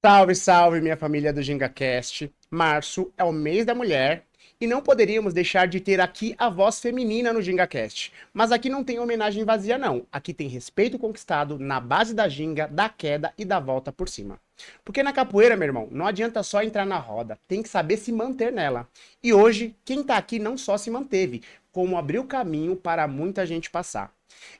Salve, salve, minha família do GingaCast. Março é o mês da mulher e não poderíamos deixar de ter aqui a voz feminina no GingaCast. Mas aqui não tem homenagem vazia, não. Aqui tem respeito conquistado na base da ginga, da queda e da volta por cima. Porque na capoeira, meu irmão, não adianta só entrar na roda, tem que saber se manter nela. E hoje, quem tá aqui não só se manteve, como abriu caminho para muita gente passar.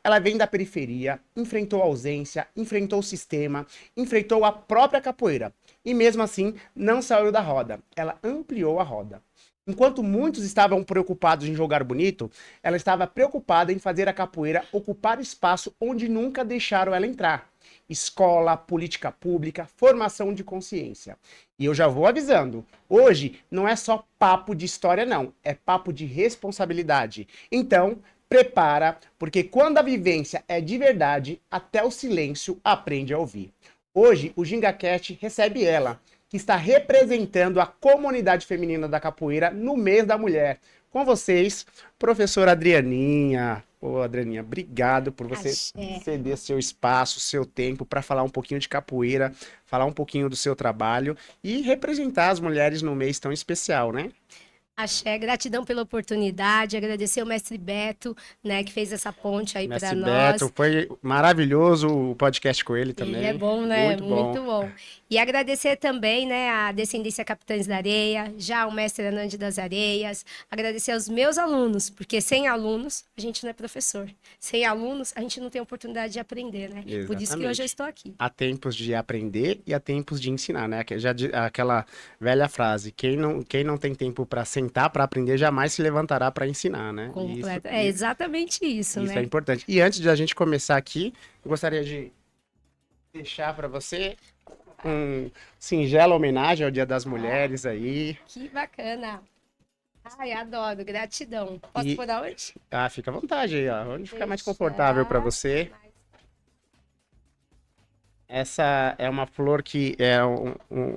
Ela vem da periferia, enfrentou a ausência, enfrentou o sistema, enfrentou a própria capoeira. E mesmo assim, não saiu da roda. Ela ampliou a roda. Enquanto muitos estavam preocupados em jogar bonito, ela estava preocupada em fazer a capoeira ocupar espaço onde nunca deixaram ela entrar. Escola, política pública, formação de consciência. E eu já vou avisando, hoje não é só papo de história não, é papo de responsabilidade. Então, prepara, porque quando a vivência é de verdade, até o silêncio aprende a ouvir. Hoje, o GingaCast recebe ela, que está representando a comunidade feminina da capoeira no mês da mulher. Com vocês, professora Adrianinha. Ô, Adrianinha, obrigado por você ceder seu espaço, seu tempo para falar um pouquinho de capoeira, falar um pouquinho do seu trabalho e representar as mulheres no mês tão especial, né? Axé, gratidão pela oportunidade, agradecer ao mestre Beto, né, que fez essa ponte aí para Mestre Beto, nós. foi maravilhoso o podcast com ele Ele é também. bom, né? Muito bom. Muito bom. E agradecer também, né, a Descendência Capitães da Areia, já o mestre Anande das Areias, agradecer aos meus alunos, porque sem alunos a gente não é professor. Sem alunos a gente não tem oportunidade de aprender, né? Por isso que hoje eu Exatamente. estou aqui. Há tempos de aprender e há tempos de ensinar, né? Aquela velha frase: quem não tem tempo para sentar para aprender jamais se levantará para ensinar, né? E isso, Completo. É exatamente isso, isso é né? importante. E antes de a gente começar aqui, eu gostaria de deixar para você um singela homenagem ao Dia das Mulheres aí. Que bacana. Ai, adoro, gratidão. Posso E por onde? fica à vontade aí, ó. Onde ficar mais confortável para Deixar. você. Essa é uma flor que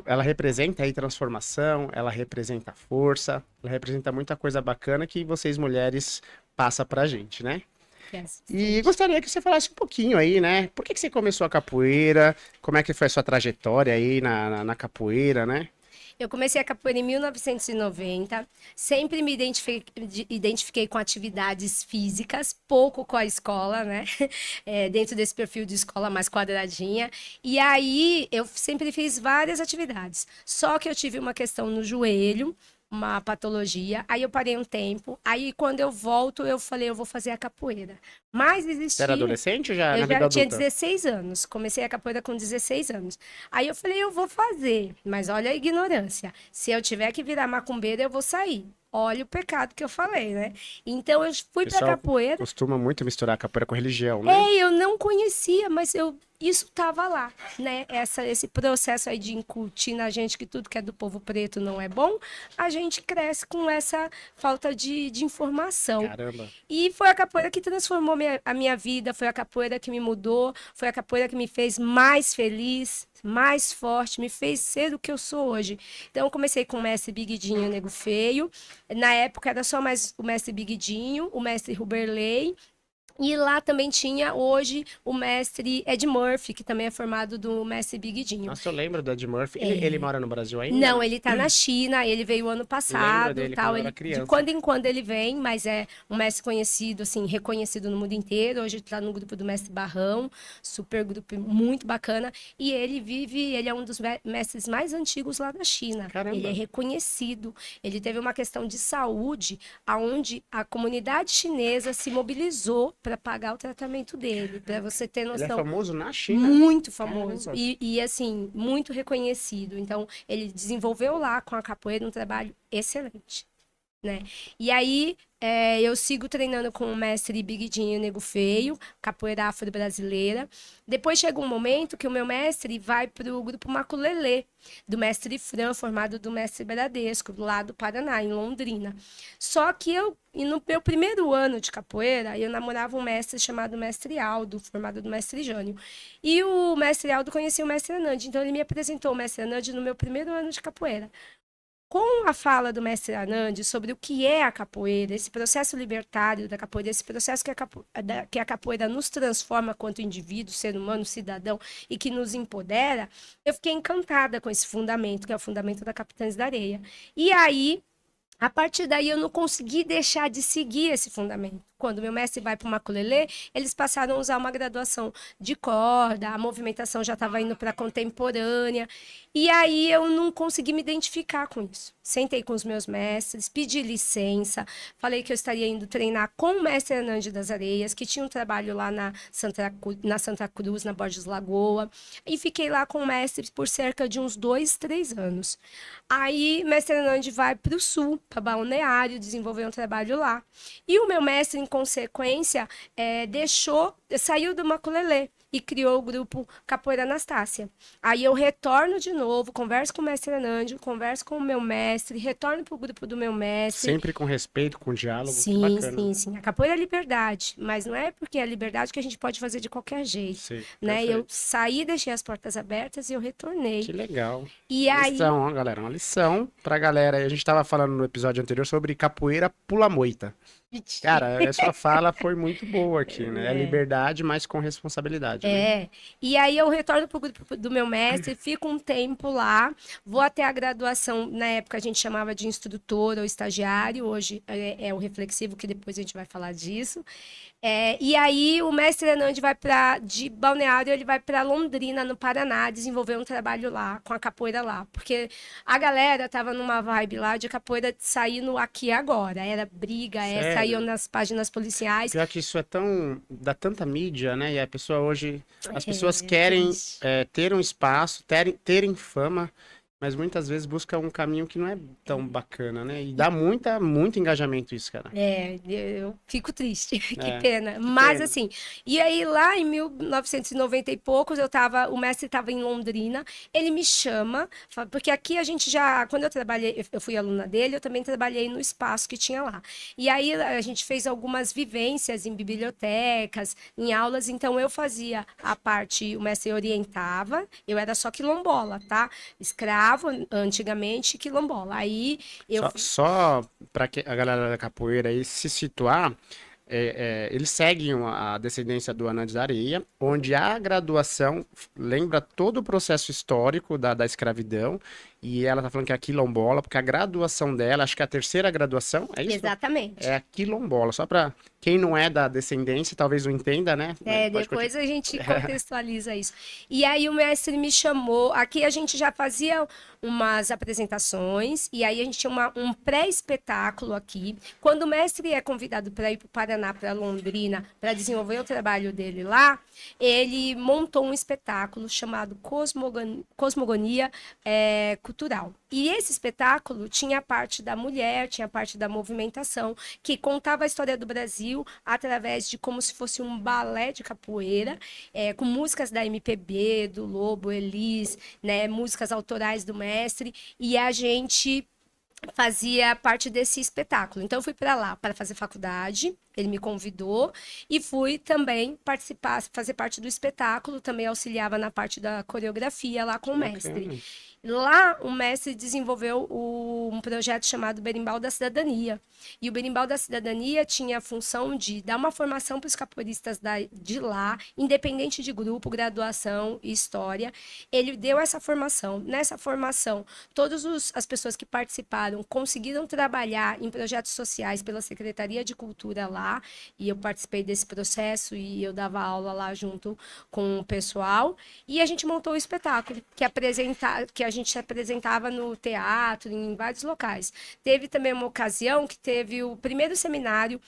ela representa aí transformação, ela representa força, ela representa muita coisa bacana que vocês mulheres passam pra gente, né? Yes, E sente. gostaria que você falasse um pouquinho aí, né? Por que que você começou a capoeira? Como é que foi a sua trajetória aí na capoeira, né? Eu comecei a capoeira em 1990, sempre me identifiquei com atividades físicas, pouco com a escola, né? Dentro desse perfil de escola mais quadradinha. E aí eu sempre fiz várias atividades. Só que eu tive uma questão no joelho, uma patologia. Aí eu parei um tempo. Aí quando eu volto, eu falei, eu vou fazer a capoeira. Mas Você era existia. adolescente ou já Eu na vida já tinha adulta? 16 anos, comecei a capoeira com 16 anos. Aí eu falei, eu vou fazer, mas olha a ignorância. Se eu tiver que virar macumbeira, eu vou sair. Olha o pecado que eu falei, né? Então eu O fui pra pessoal capoeira. costuma muito misturar capoeira com religião, né? Eu não conhecia, mas isso estava lá, né? Esse processo aí de incutir na gente que tudo que é do povo preto não é bom, a gente cresce com essa falta de informação. Caramba. E foi a capoeira que transformou a minha vida, foi a capoeira que me mudou, foi a capoeira que me fez mais feliz, mais forte, me fez ser o que eu sou hoje. Então, eu comecei com o mestre Biguidinho Nego Feio. Na época era só mais o mestre Biguidinho, o mestre Ruberley. E lá também tinha hoje o mestre Ed Murphy, que também é formado do mestre Biguidinho. Nossa, eu lembro do Ed Murphy. Ele mora no Brasil ainda, Não, não? ele tá na China, ele veio ano Lembro passado, dele quando tal, eu era ele de criança. quando em quando ele vem, mas é um mestre conhecido, assim, reconhecido no mundo inteiro. Hoje ele tá no grupo do mestre Barrão, super grupo muito bacana, e ele é um dos mestres mais antigos lá da China. Ele é Caramba. reconhecido. Ele teve uma questão de saúde aonde a comunidade chinesa se mobilizou para pagar o tratamento dele, para você ter Ele é noção. famoso na China? Muito famoso Caramba. e assim, muito reconhecido. Então, ele desenvolveu lá com a capoeira um trabalho excelente, né? E aí, eu sigo treinando com o mestre Biguidinho Nego Feio, capoeira afro-brasileira. Depois chega um momento que o meu mestre vai para o grupo Maculelê, do mestre Fran, formado do mestre Bradesco, lá do Paraná, em Londrina. Só que e no meu primeiro ano de capoeira, eu namorava um mestre chamado Mestre Aldo, formado do mestre Jânio. E o mestre Aldo conhecia o mestre Anand, então ele me apresentou o mestre Anand no meu primeiro ano de capoeira. Com a fala do mestre Anand sobre o que é a capoeira, esse processo libertário da capoeira, esse processo que a capoeira nos transforma quanto indivíduo, ser humano, cidadão e que nos empodera, eu fiquei encantada com esse fundamento, que é o fundamento da Capitães da Areia. E aí, a partir daí, eu não consegui deixar de seguir esse fundamento. Quando meu mestre vai para o maculelê, eles passaram a usar uma graduação de corda, a movimentação já estava indo para contemporânea. E aí eu não consegui me identificar com isso. Sentei com os meus mestres, pedi licença, falei que eu estaria indo treinar com o mestre Hernande das Areias, que tinha um trabalho lá na Santa Cruz, na Borges Lagoa. E fiquei lá com o mestre por cerca de uns 2, 3 anos. Aí, mestre Hernande vai para o sul, para Balneário, desenvolver um trabalho lá. E o meu mestre, em consequência, saiu do maculelê e criou o grupo Capoeira Anastácia. Aí eu retorno de novo, converso com o mestre Hernandes, converso com o meu mestre, retorno para o grupo do meu mestre. Sempre com respeito, com diálogo, que Sim, bacana. sim, sim. A capoeira é liberdade, mas não é porque é liberdade que a gente pode fazer de qualquer jeito, Sim, né? Eu perfeito. saí, deixei as portas abertas e eu retornei. Que legal. E aí, Lição, ó, galera. Uma lição pra galera. A gente tava falando no episódio anterior sobre capoeira pula-moita. Cara, essa fala foi muito boa aqui, né? É liberdade, mas com responsabilidade, né? E aí eu retorno para o grupo do meu mestre, fico um tempo lá, vou até a graduação, na época a gente chamava de instrutor ou estagiário, hoje é o reflexivo, que depois a gente vai falar disso. E aí o mestre Hernande de Balneário, ele vai para Londrina, no Paraná, desenvolver um trabalho lá, com a capoeira lá. Porque a galera tava numa vibe lá de capoeira saindo aqui e agora. Era briga, saiu Sério. nas páginas policiais. Pior que isso é tão. Dá tanta mídia, né? E a pessoa hoje. As pessoas É querem triste. ter um espaço, terem fama, mas muitas vezes buscam um caminho que não é tão bacana, né? E dá muito engajamento isso, cara. Eu fico triste, que É, pena. que Mas pena. assim, e aí lá em 1990 e poucos, o mestre estava em Londrina, ele me chama, porque aqui a gente já, quando eu trabalhei, eu fui aluna dele, eu também trabalhei no espaço que tinha lá. E aí a gente fez algumas vivências em bibliotecas, em aulas, então eu fazia a parte, o mestre orientava, eu era só quilombola, tá? Escravo, antigamente, quilombola. Aí eu Só para a galera da capoeira aí se situar, eles seguem a descendência do Anã de Areia, onde a graduação lembra todo o processo histórico da escravidão, e ela tá falando que é a quilombola, porque a graduação dela, acho que é a terceira graduação, é isso? É Exatamente. a quilombola, só para quem não é da descendência, talvez não entenda, né? Pode Depois continuar. a gente contextualiza isso. E aí o mestre me chamou. Aqui a gente já fazia umas apresentações, e aí a gente tinha um pré-espetáculo aqui. Quando o mestre é convidado para ir para o Paraná, para Londrina, para desenvolver o trabalho dele lá, ele montou um espetáculo chamado Cosmogonia Cultural. E esse espetáculo tinha a parte da mulher, tinha a parte da movimentação, que contava a história do Brasil através de como se fosse um balé de capoeira, com músicas da MPB, do Lobo, Elis, né, músicas autorais do mestre, e a gente fazia parte desse espetáculo. Então eu fui para lá para fazer faculdade, ele me convidou e fui também participar, fazer parte do espetáculo, também auxiliava na parte da coreografia lá com Que o mestre. bacana. Lá, o mestre desenvolveu um projeto chamado Berimbau da Cidadania. E o Berimbau da Cidadania tinha a função de dar uma formação para os capoeiristas de lá, independente de grupo, graduação e história. Ele deu essa formação. Nessa formação, todas as pessoas que participaram conseguiram trabalhar em projetos sociais pela Secretaria de Cultura lá. E eu participei desse processo e eu dava aula lá junto com o pessoal. E a gente montou o espetáculo, que a gente apresentava no teatro, em vários locais. Teve também uma ocasião que teve o primeiro seminário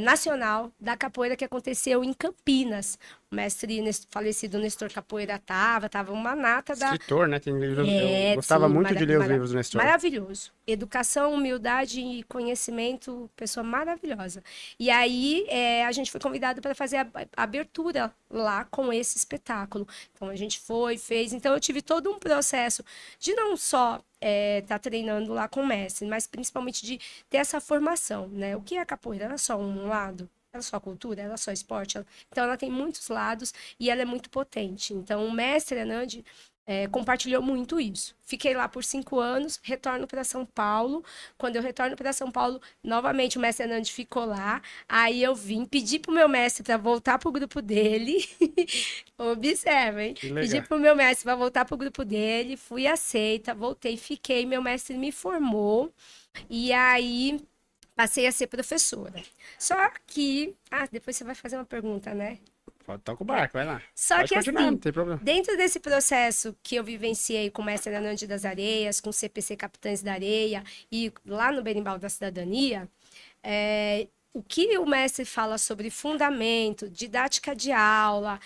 nacional da capoeira que aconteceu em Campinas. O mestre falecido Nestor Capoeira tava uma nata da. Escritor, né? Tem livros, eu gostava Sim, muito de ler os livros do Nestor. maravilhoso. Educação, humildade e conhecimento, pessoa maravilhosa. E aí a gente foi convidado para fazer a abertura lá com esse espetáculo. Então a gente fez. Então eu tive todo um processo de não só tá treinando lá com o mestre, mas principalmente de ter essa formação, né? O que é a capoeira? Ela é só um lado? Ela é só cultura? Ela é só esporte? Então ela tem muitos lados e ela é muito potente. Então o mestre Anand compartilhou muito isso. Fiquei lá por 5 anos, retorno para São Paulo. Quando eu retorno para São Paulo, novamente o mestre Hernandes ficou lá. Aí eu vim pedir pro meu mestre para voltar pro grupo dele. Observem. Que Pedi legal. pro meu mestre para voltar pro grupo dele, fui aceita, voltei, fiquei. Meu mestre me formou. E aí passei a ser professora. Só que. Ah, depois você vai fazer uma pergunta, né? Pode tocar o É. barco, vai lá. Só Pode que continuar, não assim, tem problema. dentro desse processo que eu vivenciei com o mestre Hernandes das Areias, com o CPC Capitães da Areia e lá no Berimbau da Cidadania, o que o mestre fala sobre fundamento, didática de aula,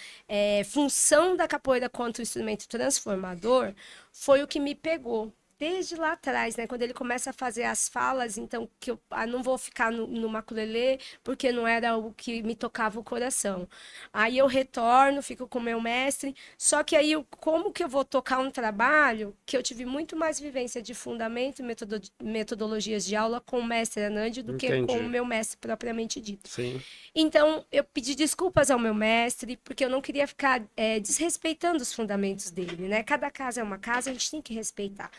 função da capoeira quanto instrumento transformador, foi o que me pegou. Desde lá atrás, né? Quando ele começa a fazer as falas, então, que eu não vou ficar no maculelê, porque não era o que me tocava o coração. Aí eu retorno, fico com o meu mestre, só que aí, como que eu vou tocar um trabalho que eu tive muito mais vivência de fundamento e metodologias de aula com o mestre Anand do que com o Entendi. meu mestre propriamente dito. Sim. Então, eu pedi desculpas ao meu mestre, porque eu não queria ficar desrespeitando os fundamentos dele, né? Cada casa é uma casa, a gente tem que respeitar.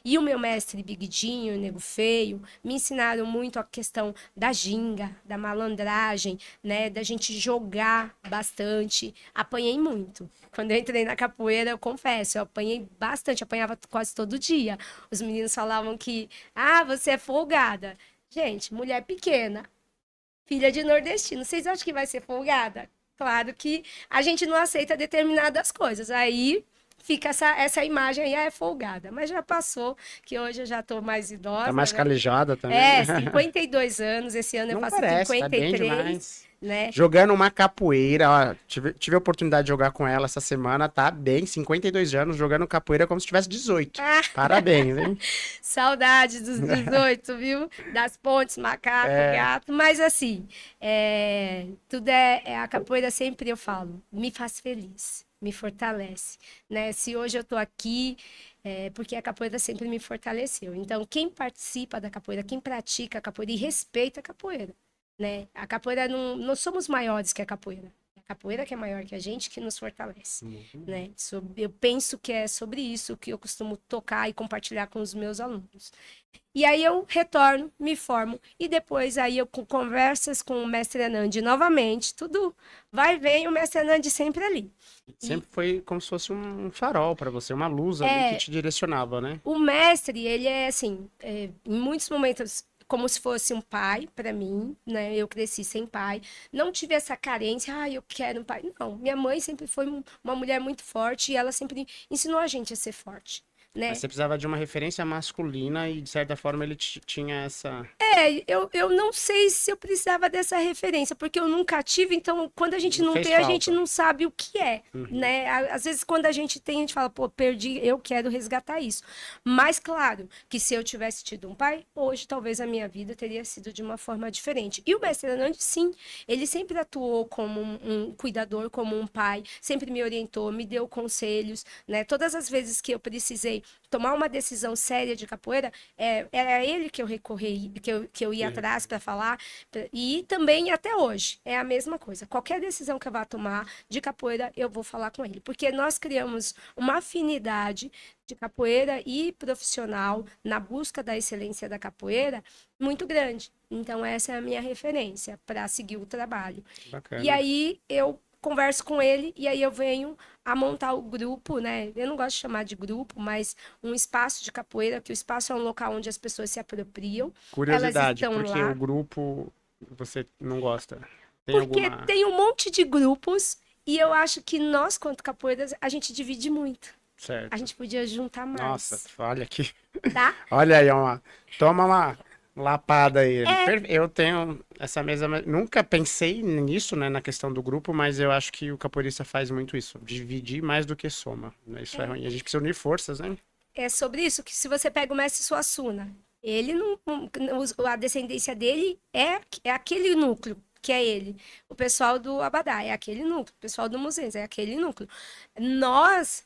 E o meu mestre Bigdinho, Nego Feio, me ensinaram muito a questão da ginga, da malandragem, né? Da gente jogar bastante. Apanhei muito. Quando eu entrei na capoeira, eu confesso, eu apanhei bastante, apanhava quase todo dia. Os meninos falavam que, você é folgada. Gente, mulher pequena, filha de nordestino, vocês acham que vai ser folgada? Claro que a gente não aceita determinadas coisas. Aí fica essa imagem aí, é folgada. Mas já passou, que hoje eu já estou mais Tá idosa, mais né? calejada também. 52 anos, esse ano eu Não faço parece, tá bem 53, demais. né? Jogando uma capoeira, ó, tive a oportunidade de jogar com ela essa semana, tá bem, 52 anos, jogando capoeira como se tivesse 18. Ah, Parabéns, hein? saudades dos 18, viu? Das pontes, macaco, É, gato. Mas assim, tudo a capoeira sempre eu falo, me faz feliz, me fortalece, né? Se hoje eu tô aqui, porque a capoeira sempre me fortaleceu. Então, quem participa da capoeira, quem pratica a capoeira e respeita a capoeira, né? A capoeira não somos maiores que a capoeira. É a capoeira que é maior que a gente, que nos fortalece, né? Eu penso que é sobre isso que eu costumo tocar e compartilhar com os meus alunos. E aí eu retorno, me formo e depois aí eu com conversas com o mestre Anand novamente, tudo vai e vem o mestre Anand sempre ali. E sempre foi como se fosse um farol pra você, uma luz ali que é te direcionava, né? o mestre, ele é assim, em muitos momentos como se fosse um pai para mim, né? Eu cresci sem pai, não tive essa carência, eu quero um pai. Não, minha mãe sempre foi uma mulher muito forte e ela sempre ensinou a gente a ser forte, Mas né? você precisava de uma referência masculina e, de certa forma, ele tinha essa. Eu não sei se eu precisava dessa referência, porque eu nunca tive, então quando a gente Não não fez tem, a gente falta. não sabe o que é, Uhum. né? Às vezes quando a gente tem, a gente fala, pô, perdi, eu quero resgatar isso. Mas claro, que se eu tivesse tido um pai, hoje talvez a minha vida teria sido de uma forma diferente. E o mestre Hernandes, sim, ele sempre atuou como um cuidador, como um pai, sempre me orientou, me deu conselhos, né? Todas as vezes que eu precisei tomar uma decisão séria de capoeira, era ele que eu recorri, que eu ia É. atrás para falar, e também até hoje é a mesma coisa. Qualquer decisão que eu vá tomar de capoeira, eu vou falar com ele, porque nós criamos uma afinidade de capoeira e profissional na busca da excelência da capoeira muito grande. Então, essa é a minha referência para seguir o trabalho. E Bacana. aí eu converso com ele e aí eu venho a montar o grupo, né? Eu não gosto de chamar de grupo, mas um espaço de capoeira, que o espaço é um local onde as pessoas se apropriam. Elas Curiosidade, estão por que o lá grupo você não gosta? Tem porque alguma. tem um monte de grupos e eu acho que nós, quanto capoeiras, a gente divide muito. A Certo. gente podia juntar Nossa, mais, olha aqui. tá? Olha aí, toma uma lapada aí. É, Eu tenho essa mesa. Nunca pensei nisso, né, na questão do grupo, mas eu acho que o capoeirista faz muito isso. Dividir mais do que soma, né? Isso é ruim. A gente precisa unir forças, né? é sobre isso que se você pega o mestre Suassuna, ele a descendência dele é aquele núcleo que é ele. O pessoal do Abadá é aquele núcleo, o pessoal do Muzenza é aquele núcleo. Nós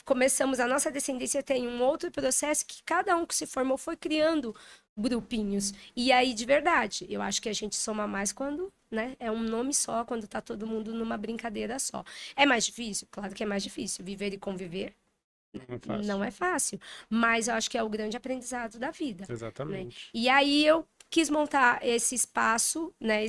começamos, a nossa descendência tem um outro processo que cada um que se formou foi criando grupinhos. E aí, de verdade, eu acho que a gente soma mais quando, né, é um nome só, quando tá todo mundo numa brincadeira só. É mais difícil? Claro que é mais difícil viver e conviver. Não é fácil. Não é fácil, mas eu acho que é o grande aprendizado da vida, né? Exatamente. E aí eu quis montar esse espaço, né,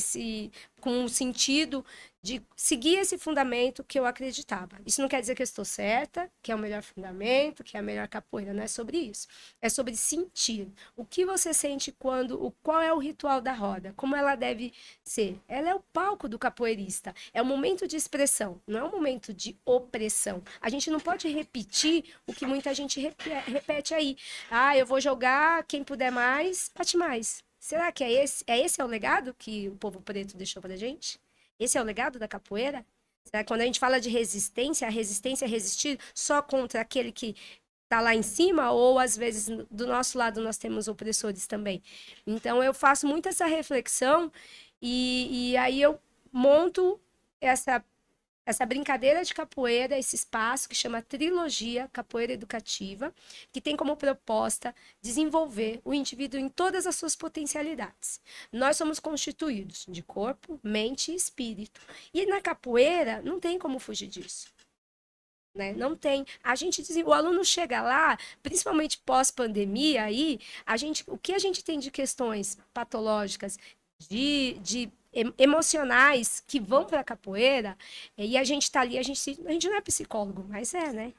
com o sentido de seguir esse fundamento que eu acreditava. Isso não quer dizer que eu estou certa, que é o melhor fundamento, que é a melhor capoeira, não é sobre isso. É sobre sentir. O que você sente qual é o ritual da roda, como ela deve ser. Ela é o palco do capoeirista, é o momento de expressão, não é um momento de opressão. A gente não pode repetir o que muita gente repete aí. Ah, eu vou jogar, quem puder mais, bate mais. Será que esse é o legado que o povo preto deixou pra gente? Esse é o legado da capoeira? Será que quando a gente fala de resistência, a resistência é resistir só contra aquele que tá lá em cima, ou às vezes do nosso lado nós temos opressores também. Então eu faço muito essa reflexão e aí eu monto essa brincadeira de capoeira, esse espaço que chama Trilogia Capoeira Educativa, que tem como proposta desenvolver o indivíduo em todas as suas potencialidades. Nós somos constituídos de corpo, mente e espírito. E na capoeira não tem como fugir disso. Né? Não tem. O aluno chega lá, principalmente pós-pandemia, aí, o que a gente tem de questões patológicas, de emocionais que vão para a capoeira, e a gente está ali, a gente não é psicólogo, mas é, né?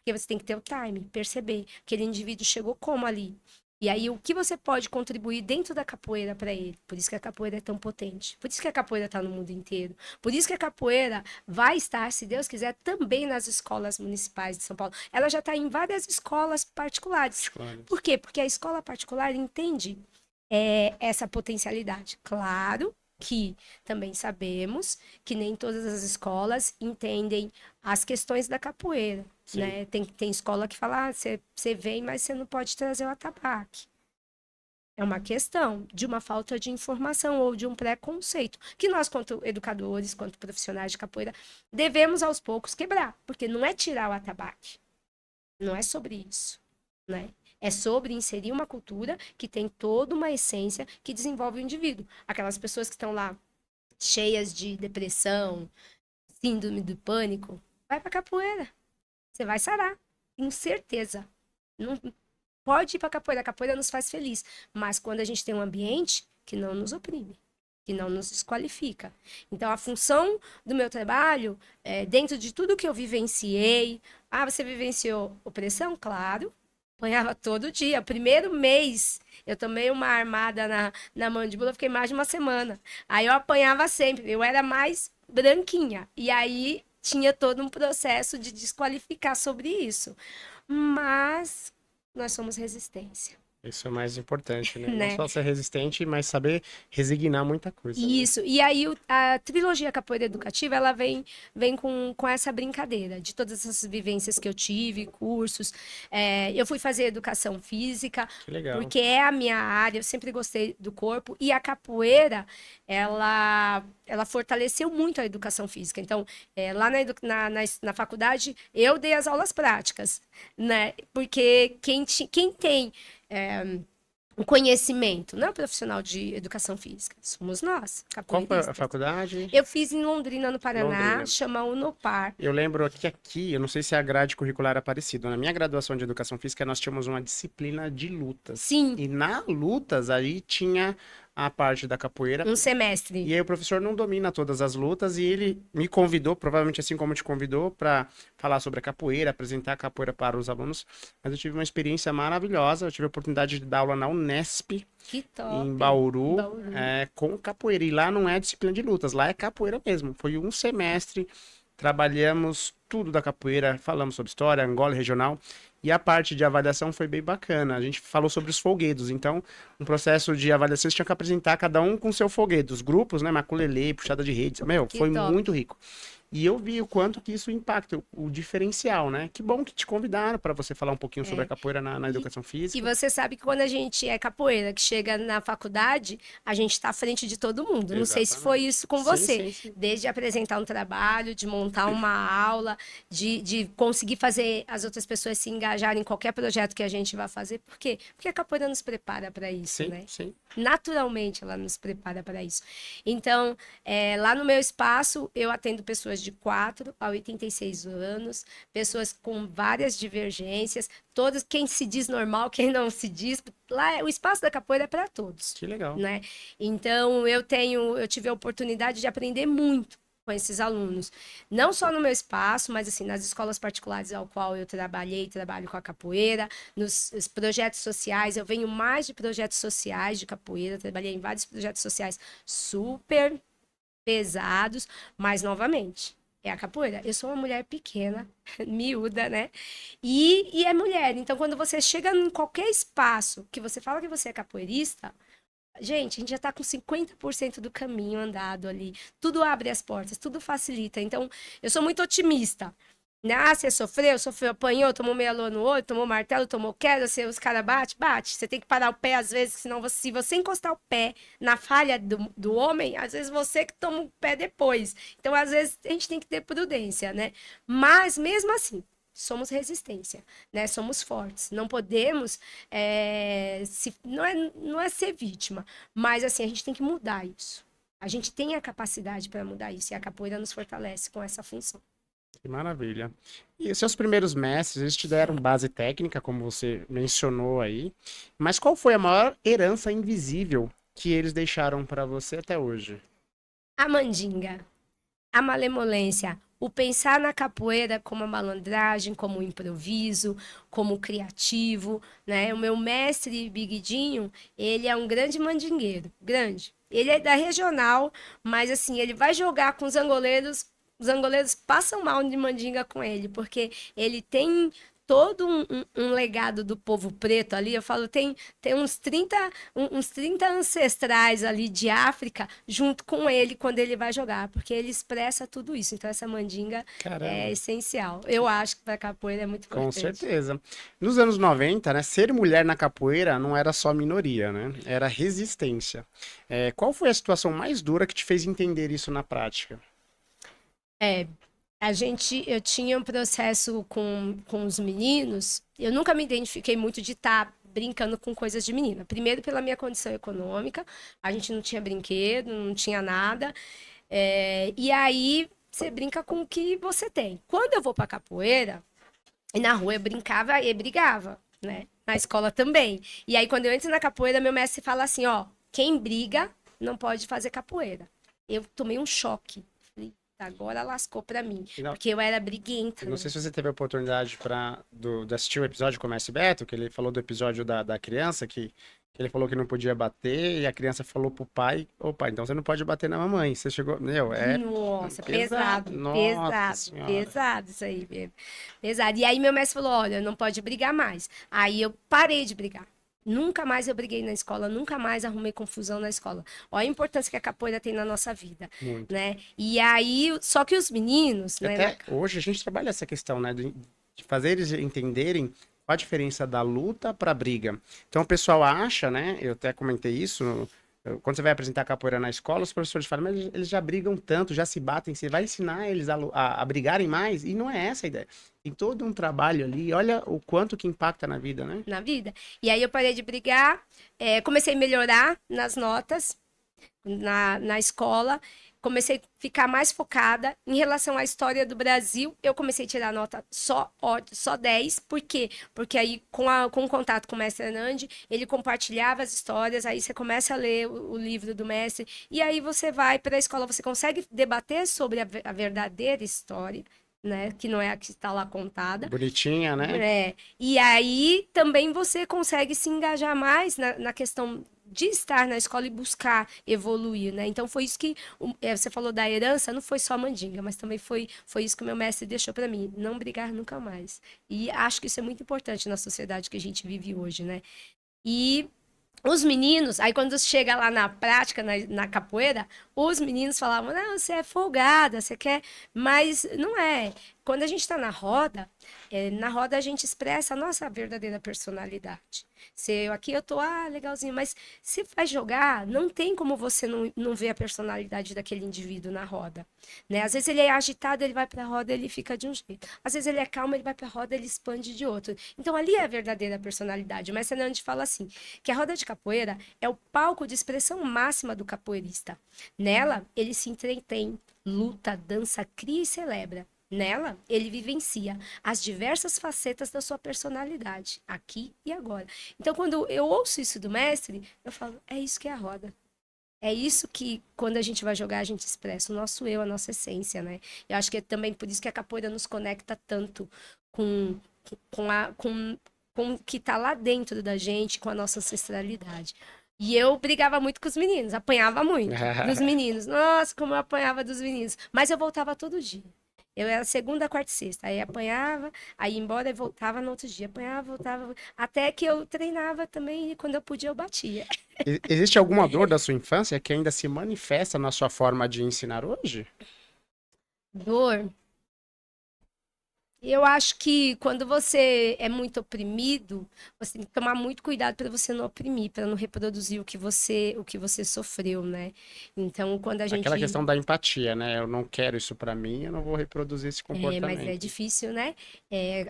Porque você tem que ter o time, perceber que aquele indivíduo chegou como ali. E aí, o que você pode contribuir dentro da capoeira para ele? Por isso que a capoeira é tão potente. Por isso que a capoeira está no mundo inteiro. Por isso que a capoeira vai estar, se Deus quiser, também nas escolas municipais de São Paulo. Ela já está em várias escolas particulares. Claro. Por quê? Porque a escola particular entende essa potencialidade. Claro que também sabemos que nem todas as escolas entendem as questões da capoeira, Sim. né? Tem escola que fala, você vem, mas você não pode trazer o atabaque. É uma questão de uma falta de informação ou de um preconceito que nós, quanto educadores, quanto profissionais de capoeira, devemos aos poucos quebrar, porque não é tirar o atabaque, não é sobre isso, né? É sobre inserir uma cultura que tem toda uma essência que desenvolve o indivíduo. Aquelas pessoas que estão lá cheias de depressão, síndrome do pânico, vai pra capoeira. Você vai sarar, com certeza. Não pode ir pra capoeira, a capoeira nos faz feliz, mas quando a gente tem um ambiente que não nos oprime, que não nos desqualifica. Então, a função do meu trabalho, dentro de tudo que eu vivenciei, você vivenciou opressão? Claro. Apanhava todo dia. Primeiro mês, eu tomei uma armada na mandíbula, fiquei mais de uma semana. Aí eu apanhava sempre. Eu era mais branquinha. E aí tinha todo um processo de desqualificar sobre isso. Mas nós somos resistência, Isso é o mais importante, né? Não né? só ser resistente, mas saber resignar muita coisa, né? Isso. E aí a trilogia Capoeira Educativa, ela vem com essa brincadeira de todas essas vivências que eu tive, cursos. Eu fui fazer educação física, Que legal. porque é a minha área, eu sempre gostei do corpo. E a capoeira, ela fortaleceu muito a educação física. Então, lá na faculdade, eu dei as aulas práticas, né? Porque quem tem o conhecimento, não é o profissional de educação física, somos nós, Qual foi a capoeiristas. faculdade? Eu fiz em Londrina, no Paraná, Londrina. chama Unopar. Eu lembro que aqui, eu não sei se a grade curricular é parecida. Na minha graduação de educação física, nós tínhamos uma disciplina de lutas. Sim, E na lutas, aí tinha a parte da capoeira. um semestre. E aí o professor não domina todas as lutas e ele me convidou, provavelmente assim como te convidou, para falar sobre a capoeira, apresentar a capoeira para os alunos. Mas eu tive uma experiência maravilhosa. Eu tive a oportunidade de dar aula na Unesp, Que top. em Bauru, Bauru. com capoeira. E lá não é disciplina de lutas, lá é capoeira mesmo. Foi um semestre, trabalhamos tudo da capoeira, falamos sobre história, Angola regional. E a parte de avaliação foi bem bacana. A gente falou sobre os folguedos. Então, um processo de avaliação, você tinha que apresentar cada um com seu folguedo. Os grupos, né? Maculelê, puxada de redes. Meu, Que foi top. muito rico. E eu vi o quanto que isso impacta, o diferencial, né? Que bom que te convidaram para você falar um pouquinho sobre a capoeira na educação E física. você sabe que quando a gente é capoeira, que chega na faculdade, a gente está à frente de todo mundo. Não sei se foi Exatamente. isso com Sim, você. sim, sim. Desde apresentar um trabalho, de montar uma aula, de conseguir fazer as outras pessoas se engajarem em qualquer projeto que a gente vai fazer. Por quê? Porque a capoeira nos prepara para isso, Sim, né? sim. Naturalmente ela nos prepara para isso. Então, lá no meu espaço, eu atendo pessoas pessoas de 4 a 86 anos, pessoas com várias divergências, todos, quem se diz normal, quem não se diz, lá o espaço da capoeira é para todos, Que legal. né? Então eu tive a oportunidade de aprender muito com esses alunos, não só no meu espaço, mas assim nas escolas particulares ao qual eu trabalho com a capoeira, nos projetos sociais, eu venho mais de projetos sociais de capoeira, trabalhei em vários projetos sociais super pesados, mas novamente, é a capoeira. Eu sou uma mulher pequena, miúda, né? E é mulher. Então, quando você chega em qualquer espaço que você fala que você é capoeirista, gente, a gente já tá com 50% do caminho andado ali. Tudo abre as portas, tudo facilita. Então, eu sou muito otimista. Né? Ah, você sofreu, apanhou, tomou meia lua no olho, tomou martelo, tomou queda, os caras bate. Você tem que parar o pé às vezes, senão se você encostar o pé na falha do homem, às vezes você que toma o pé depois. Então, às vezes, a gente tem que ter prudência, né? Mas, mesmo assim, somos resistência, né? Somos fortes. Não podemos, não é ser vítima, mas, assim, a gente tem que mudar isso. A gente tem a capacidade para mudar isso, e a capoeira nos fortalece com essa função. Que maravilha. E os seus primeiros mestres, eles te deram base técnica, como você mencionou aí, mas qual foi a maior herança invisível que eles deixaram para você até hoje? A mandinga, a malemolência, o pensar na capoeira como a malandragem, como o improviso, como o criativo, né? O meu mestre Biguidinho, ele é um grande mandingueiro, grande. Ele é da regional, mas assim, ele vai jogar com os angoleiros passam mal de mandinga com ele, porque ele tem todo um legado do povo preto ali. Eu falo, tem uns 30 ancestrais ali de África junto com ele quando ele vai jogar, porque ele expressa tudo isso. Então, essa mandinga é Caramba, essencial. Eu acho que para capoeira é muito com importante. certeza. Nos anos 90, né, ser mulher na capoeira não era só minoria, né? Era resistência. Qual foi a situação mais dura que te fez entender isso na prática? É, eu tinha um processo com os meninos, eu nunca me identifiquei muito de estar brincando com coisas de menina. Primeiro, pela minha condição econômica, a gente não tinha brinquedo, não tinha nada. E aí, você brinca com o que você tem. Quando eu vou pra capoeira, e na rua eu brincava e brigava, né? Na escola também. E aí, quando eu entro na capoeira, meu mestre fala assim, ó, quem briga não pode fazer capoeira. Eu tomei um choque. Falei, agora lascou pra mim. E não, Porque eu era briguenta, eu não né? sei se você teve a oportunidade de assistir o episódio com o Mestre Beto, que ele falou do episódio da criança, que ele falou que não podia bater, e a criança falou pro pai, ô pai, então você não pode bater na mamãe. Você chegou, meu, Nossa, pesado. Nossa senhora. pesado isso aí mesmo. Pesado. E aí meu mestre falou, olha, não pode brigar mais. Aí eu parei de brigar. Nunca mais eu briguei na escola, nunca mais arrumei confusão na escola. Olha a importância que a capoeira tem na nossa vida, Muito. né? E aí, só que os meninos, E né? até hoje a gente trabalha essa questão, né, de fazer eles entenderem qual a diferença da luta para a briga. Então o pessoal acha, né, eu até comentei isso, quando você vai apresentar capoeira na escola, os professores falam, mas eles já brigam tanto, já se batem, você vai ensinar eles a brigarem mais? E não é essa a ideia. Tem todo um trabalho ali, olha o quanto que impacta na vida, né? Na vida. E aí eu parei de brigar, comecei a melhorar nas notas na escola, comecei a ficar mais focada em relação à história do Brasil. Eu comecei a tirar nota só 10. Por quê? Porque aí, com o contato com o mestre Hernandi, ele compartilhava as histórias, aí você começa a ler o livro do mestre, e aí você vai para a escola, você consegue debater sobre a verdadeira história, né? Que não é a que está lá contada. Bonitinha, né? E aí também você consegue se engajar mais na questão de estar na escola e buscar evoluir, né? Então foi isso que você falou da herança, não foi só a mandinga, mas também foi isso que o meu mestre deixou para mim, não brigar nunca mais. E acho que isso é muito importante na sociedade que a gente vive hoje, né? E os meninos, aí quando chega lá na prática, na capoeira, os meninos falavam, não, você é folgada, você quer, mas não é. quando a gente está na roda a gente expressa a nossa verdadeira personalidade. Se eu, aqui eu tô, legalzinho, mas se vai jogar, não tem como você não ver a personalidade daquele indivíduo na roda, né? Às vezes ele é agitado, ele vai para a roda, ele fica de um jeito. Às vezes ele é calmo, ele vai para a roda, ele expande de outro. Então ali é a verdadeira personalidade. O mestre Fernandes fala assim, que a roda de capoeira é o palco de expressão máxima do capoeirista. Nela, ele se entretém, luta, dança, cria e celebra. Nela, ele vivencia as diversas facetas da sua personalidade, aqui e agora. Então, quando eu ouço isso do mestre, eu falo, é isso que é a roda. É isso que, quando a gente vai jogar, a gente expressa o nosso eu, a nossa essência, né? Eu acho que é também por isso que a capoeira nos conecta tanto com, com o que tá lá dentro da gente, com a nossa ancestralidade. E eu brigava muito com os meninos, apanhava muito dos meninos. Nossa, como eu apanhava dos meninos. Mas eu voltava todo dia. Eu era segunda, quarta e sexta. Aí apanhava, aí ia embora e voltava no outro dia. Apanhava, voltava. Até que eu treinava também e quando eu podia eu batia. Existe alguma dor da sua infância que ainda se manifesta na sua forma de ensinar hoje? Dor. Eu acho que quando você é muito oprimido, você tem que tomar muito cuidado para você não oprimir, para não reproduzir o que você sofreu, né? Então, quando a Aquela gente questão da empatia, né? Eu não quero isso pra mim, eu não vou reproduzir esse mas é comportamento. difícil, né?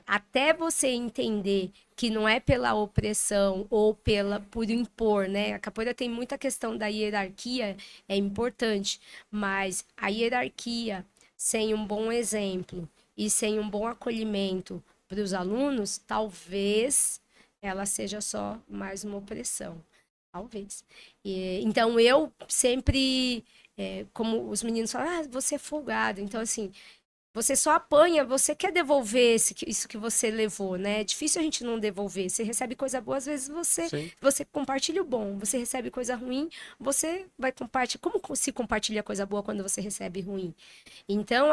Até você entender que não é pela opressão ou por impor, né? A capoeira tem muita questão da hierarquia, é importante, mas a hierarquia sem um bom exemplo e sem um bom acolhimento para os alunos, talvez ela seja só mais uma opressão. Talvez. Então eu sempre, como os meninos falam, você é folgado. Então, assim, você só apanha, você quer devolver isso que você levou, né? É difícil a gente não devolver. Você recebe coisa boa, às vezes Sim. você compartilha o bom. Você recebe coisa ruim, você vai compartilhar. Como se compartilha coisa boa quando você recebe ruim? Então,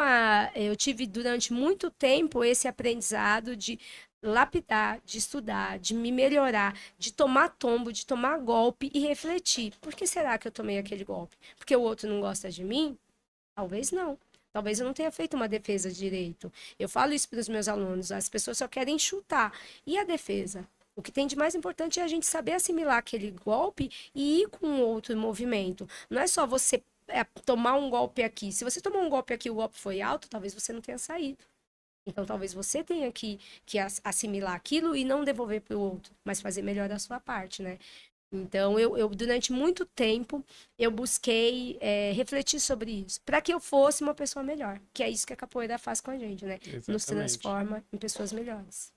eu tive durante muito tempo esse aprendizado de lapidar, de estudar, de me melhorar, de tomar tombo, de tomar golpe e refletir. Por que será que eu tomei aquele golpe? Porque o outro não gosta de mim? Talvez não. Talvez eu não tenha feito uma defesa direito. Eu falo isso para os meus alunos. As pessoas só querem chutar. E a defesa? O que tem de mais importante é a gente saber assimilar aquele golpe e ir com outro movimento. Não é só você tomar um golpe aqui. Se você tomou um golpe aqui e o golpe foi alto, talvez você não tenha saído. Então, talvez você tenha que assimilar aquilo e não devolver para o outro, mas fazer melhor a sua parte, né? Então, durante muito tempo, eu busquei refletir sobre isso, para que eu fosse uma pessoa melhor, que é isso que a capoeira faz com a gente, né? Nos Exatamente. transforma em pessoas melhores.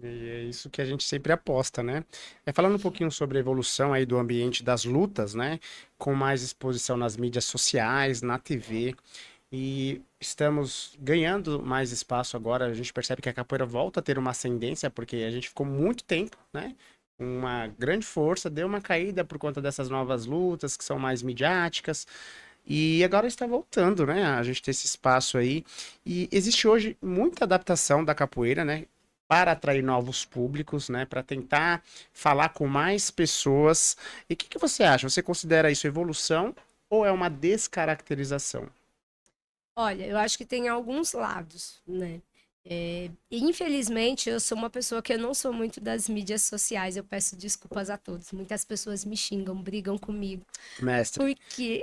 E é isso que a gente sempre aposta, né? Falando um pouquinho sobre a evolução aí do ambiente das lutas, né? Com mais exposição nas mídias sociais, na TV. E estamos ganhando mais espaço agora. A gente percebe que a capoeira volta a ter uma ascendência, porque a gente ficou muito tempo, né? Uma grande força, deu uma caída por conta dessas novas lutas que são mais midiáticas. E agora está voltando, né? A gente ter esse espaço aí. E existe hoje muita adaptação da capoeira, né? Para atrair novos públicos, né? Para tentar falar com mais pessoas. E o que você acha? Você considera isso evolução ou é uma descaracterização? Olha, eu acho que tem alguns lados, né? Infelizmente, eu sou uma pessoa que eu não sou muito das mídias sociais. Eu peço desculpas a todos. Muitas pessoas me xingam, brigam comigo. Mestre, Por quê?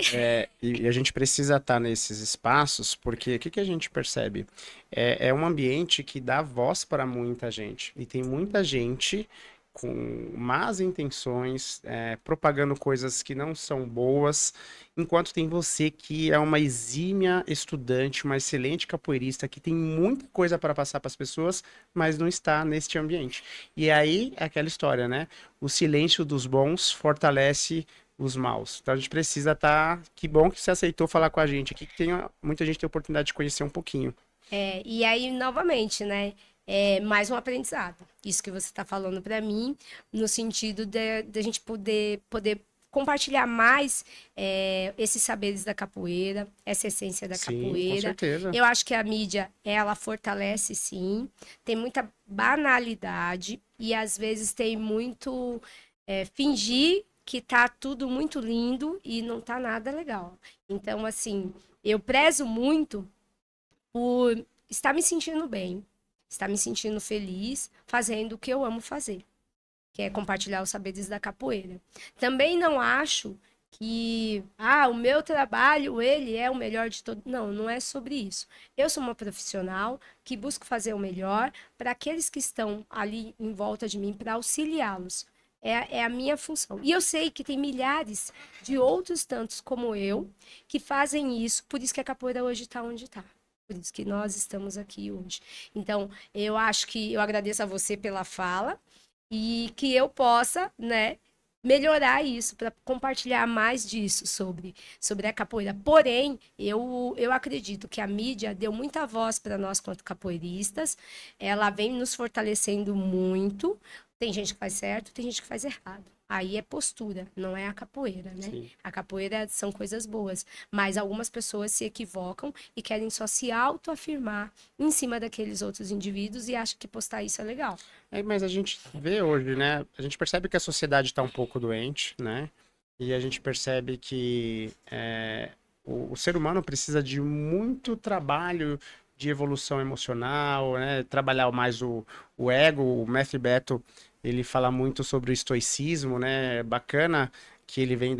e a gente precisa estar nesses espaços, porque o que, que a gente percebe? É um ambiente que dá voz para muita gente. E tem muita gente com más intenções, propagando coisas que não são boas, enquanto tem você que é uma exímia estudante, uma excelente capoeirista, que tem muita coisa para passar para as pessoas, mas não está neste ambiente. E aí, é aquela história, né? O silêncio dos bons fortalece os maus. Então a gente precisa estar. Que bom que você aceitou falar com a gente aqui, que tem muita gente tem a oportunidade de conhecer um pouquinho. E aí, novamente, né? Mais um aprendizado. Isso que você está falando para mim, no sentido de a gente poder compartilhar mais esses saberes da capoeira, essa essência da Sim, com capoeira. certeza. Eu acho que a mídia, ela fortalece, sim. Tem muita banalidade e, às vezes, tem muito fingir que tá tudo muito lindo e não tá nada legal. Então, assim, eu prezo muito está me sentindo bem, está me sentindo feliz fazendo o que eu amo fazer, que é compartilhar os saberes da capoeira. Também não acho que o meu trabalho, ele é o melhor de todos. Não, não é sobre isso. Eu sou uma profissional que busco fazer o melhor para aqueles que estão ali em volta de mim, para auxiliá-los. É a minha função. E eu sei que tem milhares de outros tantos como eu que fazem isso, por isso que a capoeira hoje está onde está. Por isso que nós estamos aqui hoje. Então, eu acho que eu agradeço a você pela fala e que eu possa, né, melhorar isso, para compartilhar mais disso sobre a capoeira. Porém, eu acredito que a mídia deu muita voz para nós quanto capoeiristas, ela vem nos fortalecendo muito. Tem gente que faz certo, tem gente que faz errado. Aí é postura, não é a capoeira, né? Sim. A capoeira são coisas boas, mas algumas pessoas se equivocam e querem só se autoafirmar em cima daqueles outros indivíduos e acham que postar isso é legal. Mas a gente vê hoje, né? A gente percebe que a sociedade está um pouco doente, né? E a gente percebe que o ser humano precisa de muito trabalho de evolução emocional, né? Trabalhar mais o ego. O Mestre Beto, ele fala muito sobre o estoicismo, né? Bacana que ele vem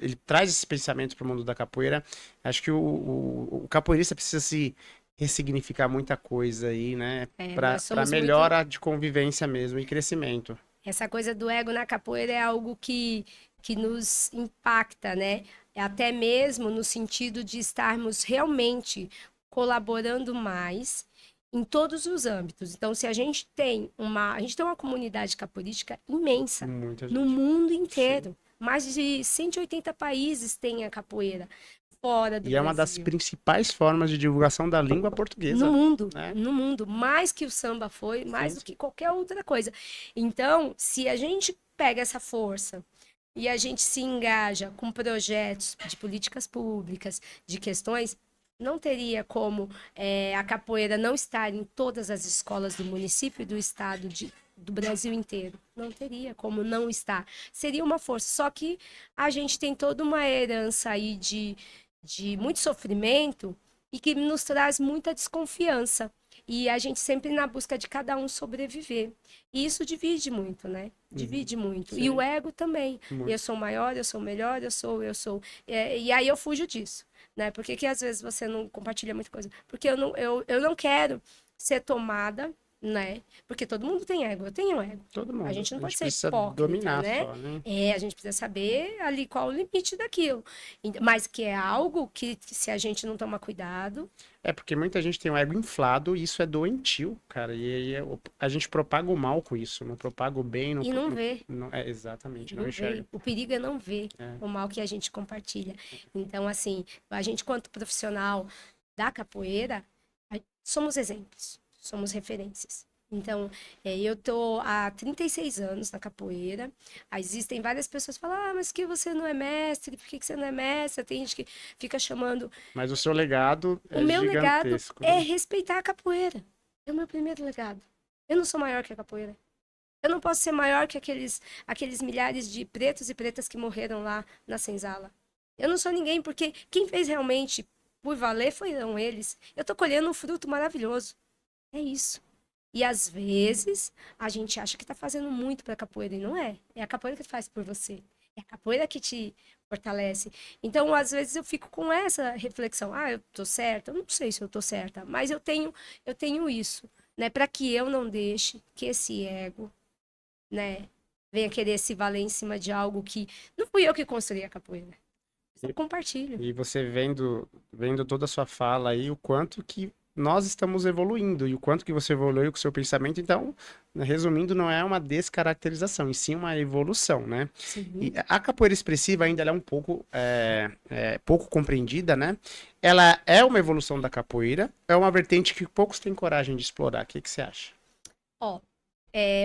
ele traz esse pensamento para o mundo da capoeira. Acho que o capoeirista precisa se ressignificar muita coisa aí, né? Nós Para somos muito. melhora de convivência mesmo e crescimento. Essa coisa do ego na capoeira é algo que nos impacta, né? Até mesmo no sentido de estarmos realmente colaborando mais em todos os âmbitos. Então, se a gente tem uma comunidade capoeística imensa Muita no gente. mundo Sim. inteiro. Mais de 180 países têm a capoeira fora do E é uma das Brasil. principais formas de divulgação da língua portuguesa, né? No mundo, mais que o samba foi, Sim, mais do sim. que qualquer outra coisa. Então, se a gente pega essa força e a gente se engaja com projetos de políticas públicas, de questões, não teria como a capoeira não estar em todas as escolas do município e do estado do Brasil inteiro. Não teria como não estar. Seria uma força. Só que a gente tem toda uma herança aí de muito sofrimento e que nos traz muita desconfiança. E a gente sempre na busca de cada um sobreviver. E isso divide muito, né? Uhum. Divide muito. E o Sim, ego também. Eu muito. sou maior, eu sou melhor, eu sou. E aí eu fujo disso, né? Por que que às vezes você não compartilha muita coisa? Porque eu não quero ser tomada, né? Porque todo mundo tem ego, eu tenho ego. Todo A mundo. gente não A pode gente ser precisa hipócrita, dominar né? só, né? A gente precisa saber ali qual o limite daquilo. Mas que é algo que, se a gente não tomar cuidado. É porque muita gente tem um ego inflado e isso é doentio, cara. E aí a gente propaga o mal com isso, não propaga o bem, E não vê, exatamente, não não enxerga. vê. O perigo é não ver É. o mal que a gente compartilha. Então, assim, a gente, quanto profissional da capoeira, somos exemplos, somos referências. Então, eu tô há 36 anos na capoeira. Aí existem várias pessoas que falam: mas que você não é mestre? Por que que você não é mestre? Tem gente que fica chamando. Mas o seu legado O é meu legado gigantesco, é né? respeitar a capoeira. É o meu primeiro legado. Eu não sou maior que a capoeira. Eu não posso ser maior que aqueles milhares de pretos e pretas que morreram lá na senzala. Eu não sou ninguém, porque quem fez realmente por valer foram eles. Eu tô colhendo um fruto maravilhoso. É isso. E às vezes a gente acha que tá fazendo muito pra capoeira e não é. É a capoeira que faz por você. É a capoeira que te fortalece. Então, às vezes eu fico com essa reflexão: eu tô certa? Eu não sei se eu tô certa, mas eu tenho isso, né, para que eu não deixe que esse ego, né, venha querer se valer em cima de algo que não fui eu que construí a capoeira. Eu E, compartilho. e você vendo toda a sua fala aí, o quanto que nós estamos evoluindo e o quanto que você evoluiu com o seu pensamento. Então, né, resumindo, não é uma descaracterização, e sim uma evolução, né? E Sim. a capoeira expressiva ainda ela é um pouco, pouco compreendida, né? Ela é uma evolução da capoeira, é uma vertente que poucos têm coragem de explorar. O que que você acha? Ó,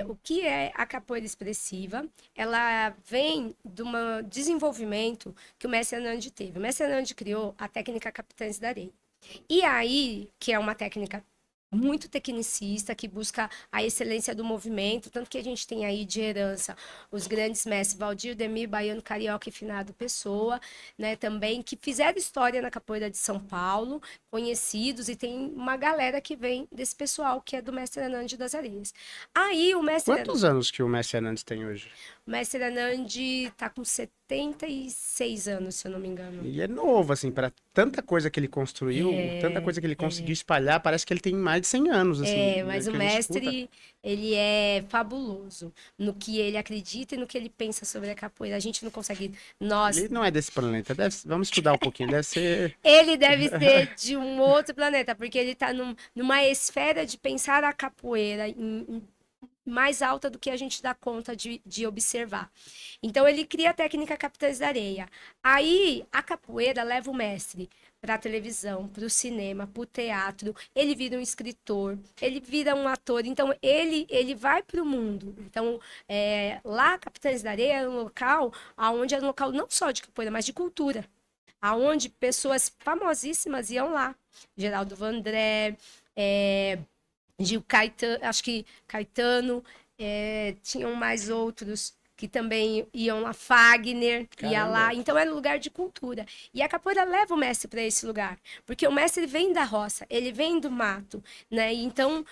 o que é a capoeira expressiva? Ela vem de um desenvolvimento que o Mestre Hernandes teve. O Mestre Hernandes criou a técnica Capitães da Areia. E aí, que é uma técnica muito tecnicista, que busca a excelência do movimento, tanto que a gente tem aí de herança os grandes mestres Valdir, Demir, Baiano, Carioca e Finado Pessoa, né, também, que fizeram história na capoeira de São Paulo, conhecidos, e tem uma galera que vem desse pessoal, que é do mestre Anandi das Areias. Aí Quantos anos que o Messi Hernandes tem hoje? o mestre Anandi tá com 76 anos, se eu não me engano. E é novo, assim, para tanta coisa que ele construiu, tanta É, coisa que ele conseguiu espalhar, parece que ele tem mais de 100 anos, assim, mas o que a gente escuta. mestre, ele é fabuloso no que ele acredita e no que ele pensa sobre a capoeira. A gente não consegue, nós, Ele não é desse planeta, vamos estudar um pouquinho, deve ser... ele deve ser de um outro planeta, porque ele está numa esfera de pensar a capoeira mais alta do que a gente dá conta de observar. Então, ele cria a técnica Capitães da Areia. Aí, a capoeira leva o mestre para a televisão, para o cinema, para o teatro. Ele vira um escritor, ele vira um ator. Então, ele vai para o mundo. Então, lá, Capitães da Areia é um local onde é um local não só de capoeira, mas de cultura. Aonde pessoas famosíssimas iam lá. Geraldo Vandré, Gil Caetano, acho que Caetano, tinham mais outros que também iam lá, Fagner ia Caramba. lá, então era um lugar de cultura. E a capoeira leva o mestre para esse lugar, porque o mestre vem da roça, ele vem do mato, né? E então,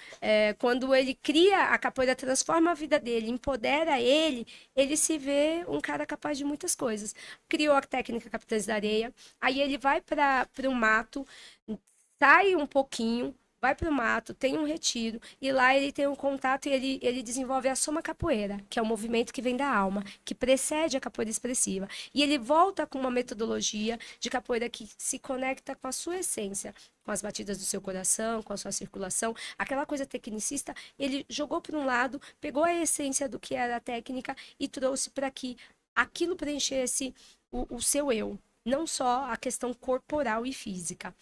quando ele cria a capoeira, transforma a vida dele, empodera ele, ele se vê um cara capaz de muitas coisas. Criou a técnica Capitães da Areia, aí ele vai para o mato, sai um pouquinho, vai para o mato, tem um retiro, e lá ele tem um contato e ele desenvolve a soma capoeira, que é um movimento que vem da alma, que precede a capoeira expressiva. E ele volta com uma metodologia de capoeira que se conecta com a sua essência, com as batidas do seu coração, com a sua circulação. Aquela coisa tecnicista, ele jogou para um lado, pegou a essência do que era a técnica e trouxe para que aquilo preenchesse o seu eu. Não só a questão corporal e física.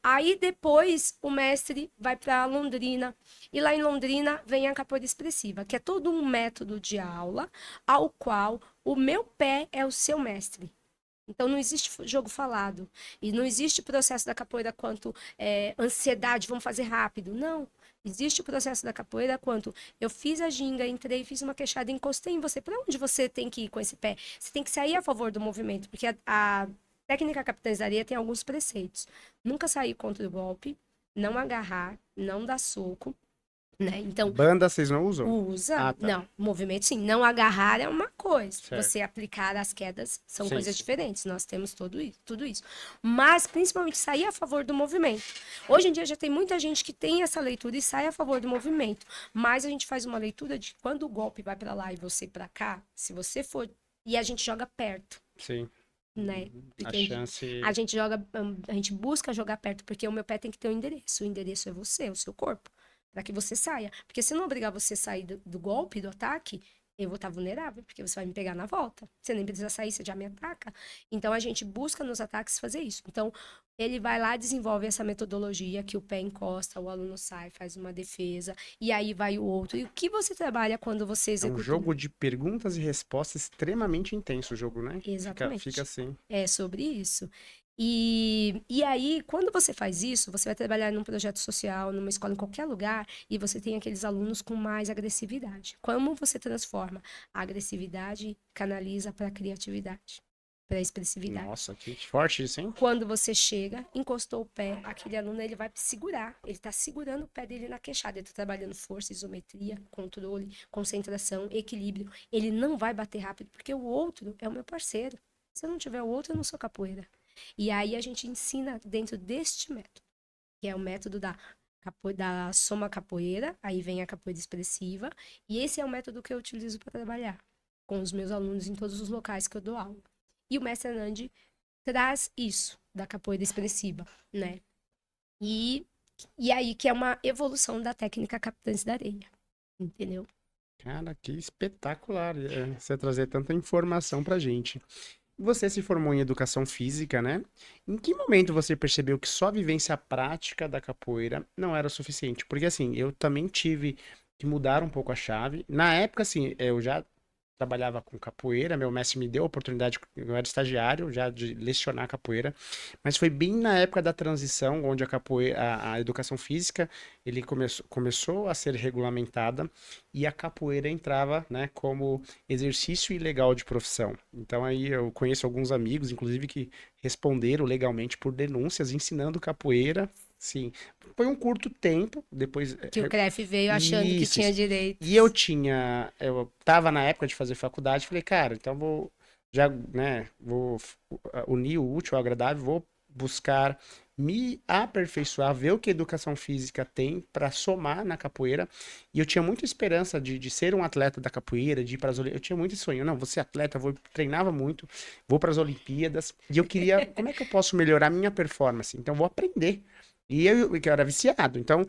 Aí depois o mestre vai para Londrina e lá em Londrina vem a capoeira expressiva, que é todo um método de aula ao qual o meu pé é o seu mestre. Então não existe jogo falado e não existe processo da capoeira quanto ansiedade, vamos fazer rápido. Não. Existe o processo da capoeira quanto eu fiz a ginga, entrei, fiz uma queixada, encostei em você. Para onde você tem que ir com esse pé? Você tem que sair a favor do movimento, porque a técnica Capitães da Areia tem alguns preceitos. Nunca sair contra o golpe, não agarrar, não dar soco, né? Então, Banda vocês não usam? usa. Ah, tá. Não, movimento sim. Não agarrar é uma coisa. Certo. Você aplicar as quedas são Sim, coisas sim. diferentes. Nós temos tudo isso. Mas, principalmente, sair a favor do movimento. Hoje em dia já tem muita gente que tem essa leitura e sai a favor do movimento. Mas a gente faz uma leitura de quando o golpe vai para lá e você para cá, se você for. E a gente joga perto, Sim. né? A Porque chance... a gente joga, a gente busca jogar perto, porque o meu pé tem que ter um endereço. O endereço é você, o seu corpo, para que você saia. Porque se não obrigar você a sair do golpe, do ataque, eu vou estar vulnerável, porque você vai me pegar na volta. Você nem precisa sair, você já me ataca. Então a gente busca nos ataques fazer isso. Então ele vai lá, desenvolve essa metodologia que o pé encosta, o aluno sai, faz uma defesa, e aí vai o outro. E o que você trabalha quando você É um executa? jogo de perguntas e respostas extremamente intenso o jogo, né? Exatamente. Fica assim. É sobre isso. E aí, quando você faz isso, você vai trabalhar num projeto social, numa escola, em qualquer lugar, e você tem aqueles alunos com mais agressividade. Como você transforma a agressividade, canaliza para a criatividade, para a expressividade. Nossa, que forte isso, hein? Quando você chega, encostou o pé, aquele aluno ele vai segurar, ele está segurando o pé dele na queixada, ele está trabalhando força, isometria, controle, concentração, equilíbrio. Ele não vai bater rápido, porque o outro é o meu parceiro. Se eu não tiver o outro, eu não sou capoeira. E aí a gente ensina dentro deste método, que é o método da soma capoeira, aí vem a capoeira expressiva, e esse é o método que eu utilizo para trabalhar com os meus alunos em todos os locais que eu dou aula. E o mestre Anandi traz isso da capoeira expressiva, né? E aí que é uma evolução da técnica Capitães da Areia, entendeu? Cara, que espetacular você trazer tanta informação pra gente. Você se formou em educação física, né? Em que momento você percebeu que só a vivência prática da capoeira não era o suficiente? Porque assim, eu também tive que mudar um pouco a chave. Na época, assim, eu já trabalhava com capoeira, meu mestre me deu a oportunidade, eu era estagiário já de lecionar capoeira, mas foi bem na época da transição, onde a capoeira, a educação física, ele começou a ser regulamentada e a capoeira entrava, né, como exercício ilegal de profissão. Então aí eu conheço alguns amigos, inclusive, que responderam legalmente por denúncias ensinando capoeira. Sim, foi um curto tempo, depois Que o CREF veio achando que isso, tinha isso. E direitos. eu tava na época de fazer faculdade, falei, cara, então vou, já, né, vou unir o útil ao agradável, vou buscar me aperfeiçoar, ver o que a educação física tem para somar na capoeira. E eu tinha muita esperança de ser um atleta da capoeira, de ir para as Olimpíadas. Eu tinha muito sonho, não, vou ser atleta, treinava muito, vou para as Olimpíadas. E eu queria, como é que eu posso melhorar a minha performance? Então, vou aprender. E eu, que eu era viciado, então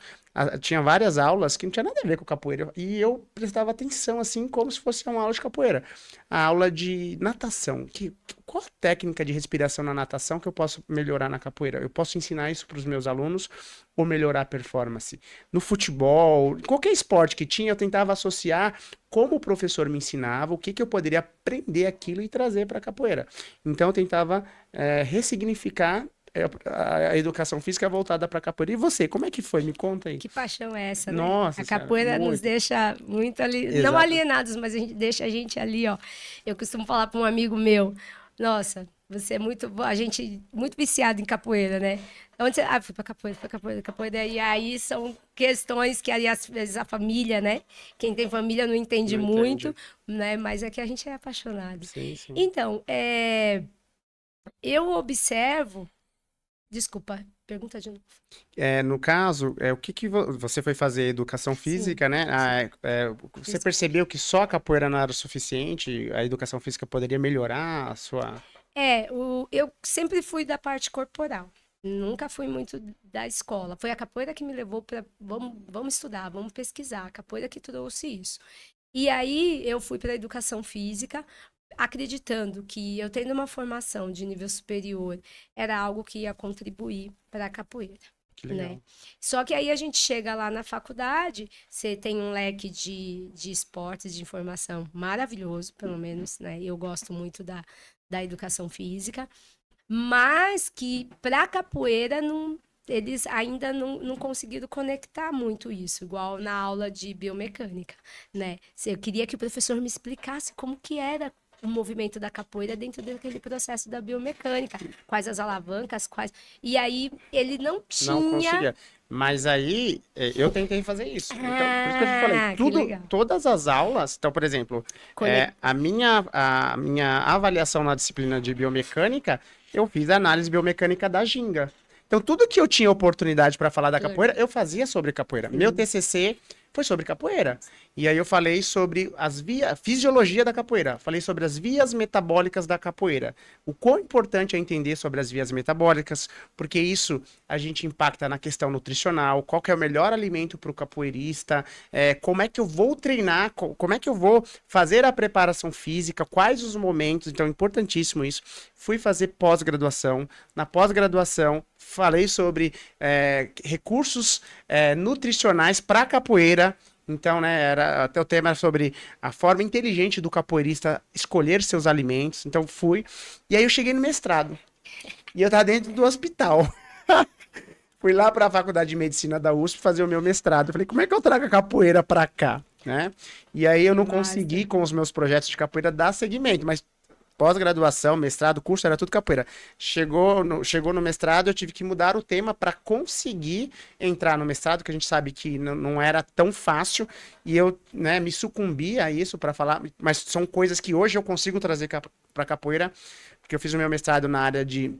tinha várias aulas que não tinha nada a ver com capoeira. E eu prestava atenção, assim, como se fosse uma aula de capoeira. A aula de natação. Qual a técnica de respiração na natação que eu posso melhorar na capoeira? Eu posso ensinar isso para os meus alunos ou melhorar a performance? No futebol, qualquer esporte que tinha, eu tentava associar como o professor me ensinava, o que, que eu poderia aprender aquilo e trazer para a capoeira. Então, eu tentava ressignificar a educação física voltada para capoeira. E você, como é que foi? Me conta aí. Que paixão é essa, né? Nossa A senhora, capoeira nos muito. deixa muito ali, não Exato. alienados, mas deixa a gente ali, ó. Eu costumo falar para um amigo meu, nossa, você é muito, a gente muito viciado em capoeira, né? Onde você, fui para capoeira, foi capoeira, capoeira. E aí são questões que aí às vezes a família, né? Quem tem família não entende Não muito, entende. né? Mas é que a gente é apaixonado. Sim, sim. Então, eu observo, desculpa, pergunta de novo. No caso, o que que você foi fazer educação Sim, física, né? sim. Você percebeu que só a capoeira não era o suficiente? A educação física poderia melhorar a sua... Eu sempre fui da parte corporal. Nunca fui muito da escola. Foi a capoeira que me levou para vamos estudar, vamos pesquisar. A capoeira que trouxe isso. E aí eu fui para a educação física, acreditando que eu tendo uma formação de nível superior era algo que ia contribuir para a capoeira. Que Né? legal. Só que aí a gente chega lá na faculdade, você tem um leque de esportes, de informação maravilhoso, pelo menos, né? Eu gosto muito da educação física, mas que para capoeira não, eles ainda não conseguiram conectar muito isso, igual na aula de biomecânica, né? Eu queria que o professor me explicasse como que era o movimento da capoeira dentro daquele processo da biomecânica, quais as alavancas, quais. E aí ele não Não tinha. conseguia. Mas aí, eu tentei fazer isso. Então, por isso que eu te falei, Ah, que legal. todas as aulas, então, por exemplo, Conect... a minha avaliação na disciplina de biomecânica, eu fiz a análise biomecânica da ginga. Então, tudo que eu tinha oportunidade para falar da capoeira, eu fazia sobre capoeira. Meu Sim. TCC foi sobre capoeira. E aí eu falei sobre fisiologia da capoeira, falei sobre as vias metabólicas da capoeira. O quão importante é entender sobre as vias metabólicas, porque isso a gente impacta na questão nutricional, qual que é o melhor alimento para o capoeirista, como é que eu vou treinar, como é que eu vou fazer a preparação física, quais os momentos, então é importantíssimo isso. Fui fazer pós-graduação, na pós-graduação falei sobre recursos nutricionais para capoeira. Então, né, até o tema era sobre a forma inteligente do capoeirista escolher seus alimentos. Então, fui. E aí eu cheguei no mestrado. E eu tava dentro do hospital. Fui lá para a Faculdade de Medicina da USP fazer o meu mestrado. Falei, como é que eu trago a capoeira para cá, né? E aí eu Que não massa. consegui com os meus projetos de capoeira dar seguimento, mas pós-graduação, mestrado, curso, era tudo capoeira. Chegou no mestrado, eu tive que mudar o tema para conseguir entrar no mestrado, que a gente sabe que não era tão fácil, e eu, né, me sucumbi a isso para falar, mas são coisas que hoje eu consigo trazer para capoeira, porque eu fiz o meu mestrado na área de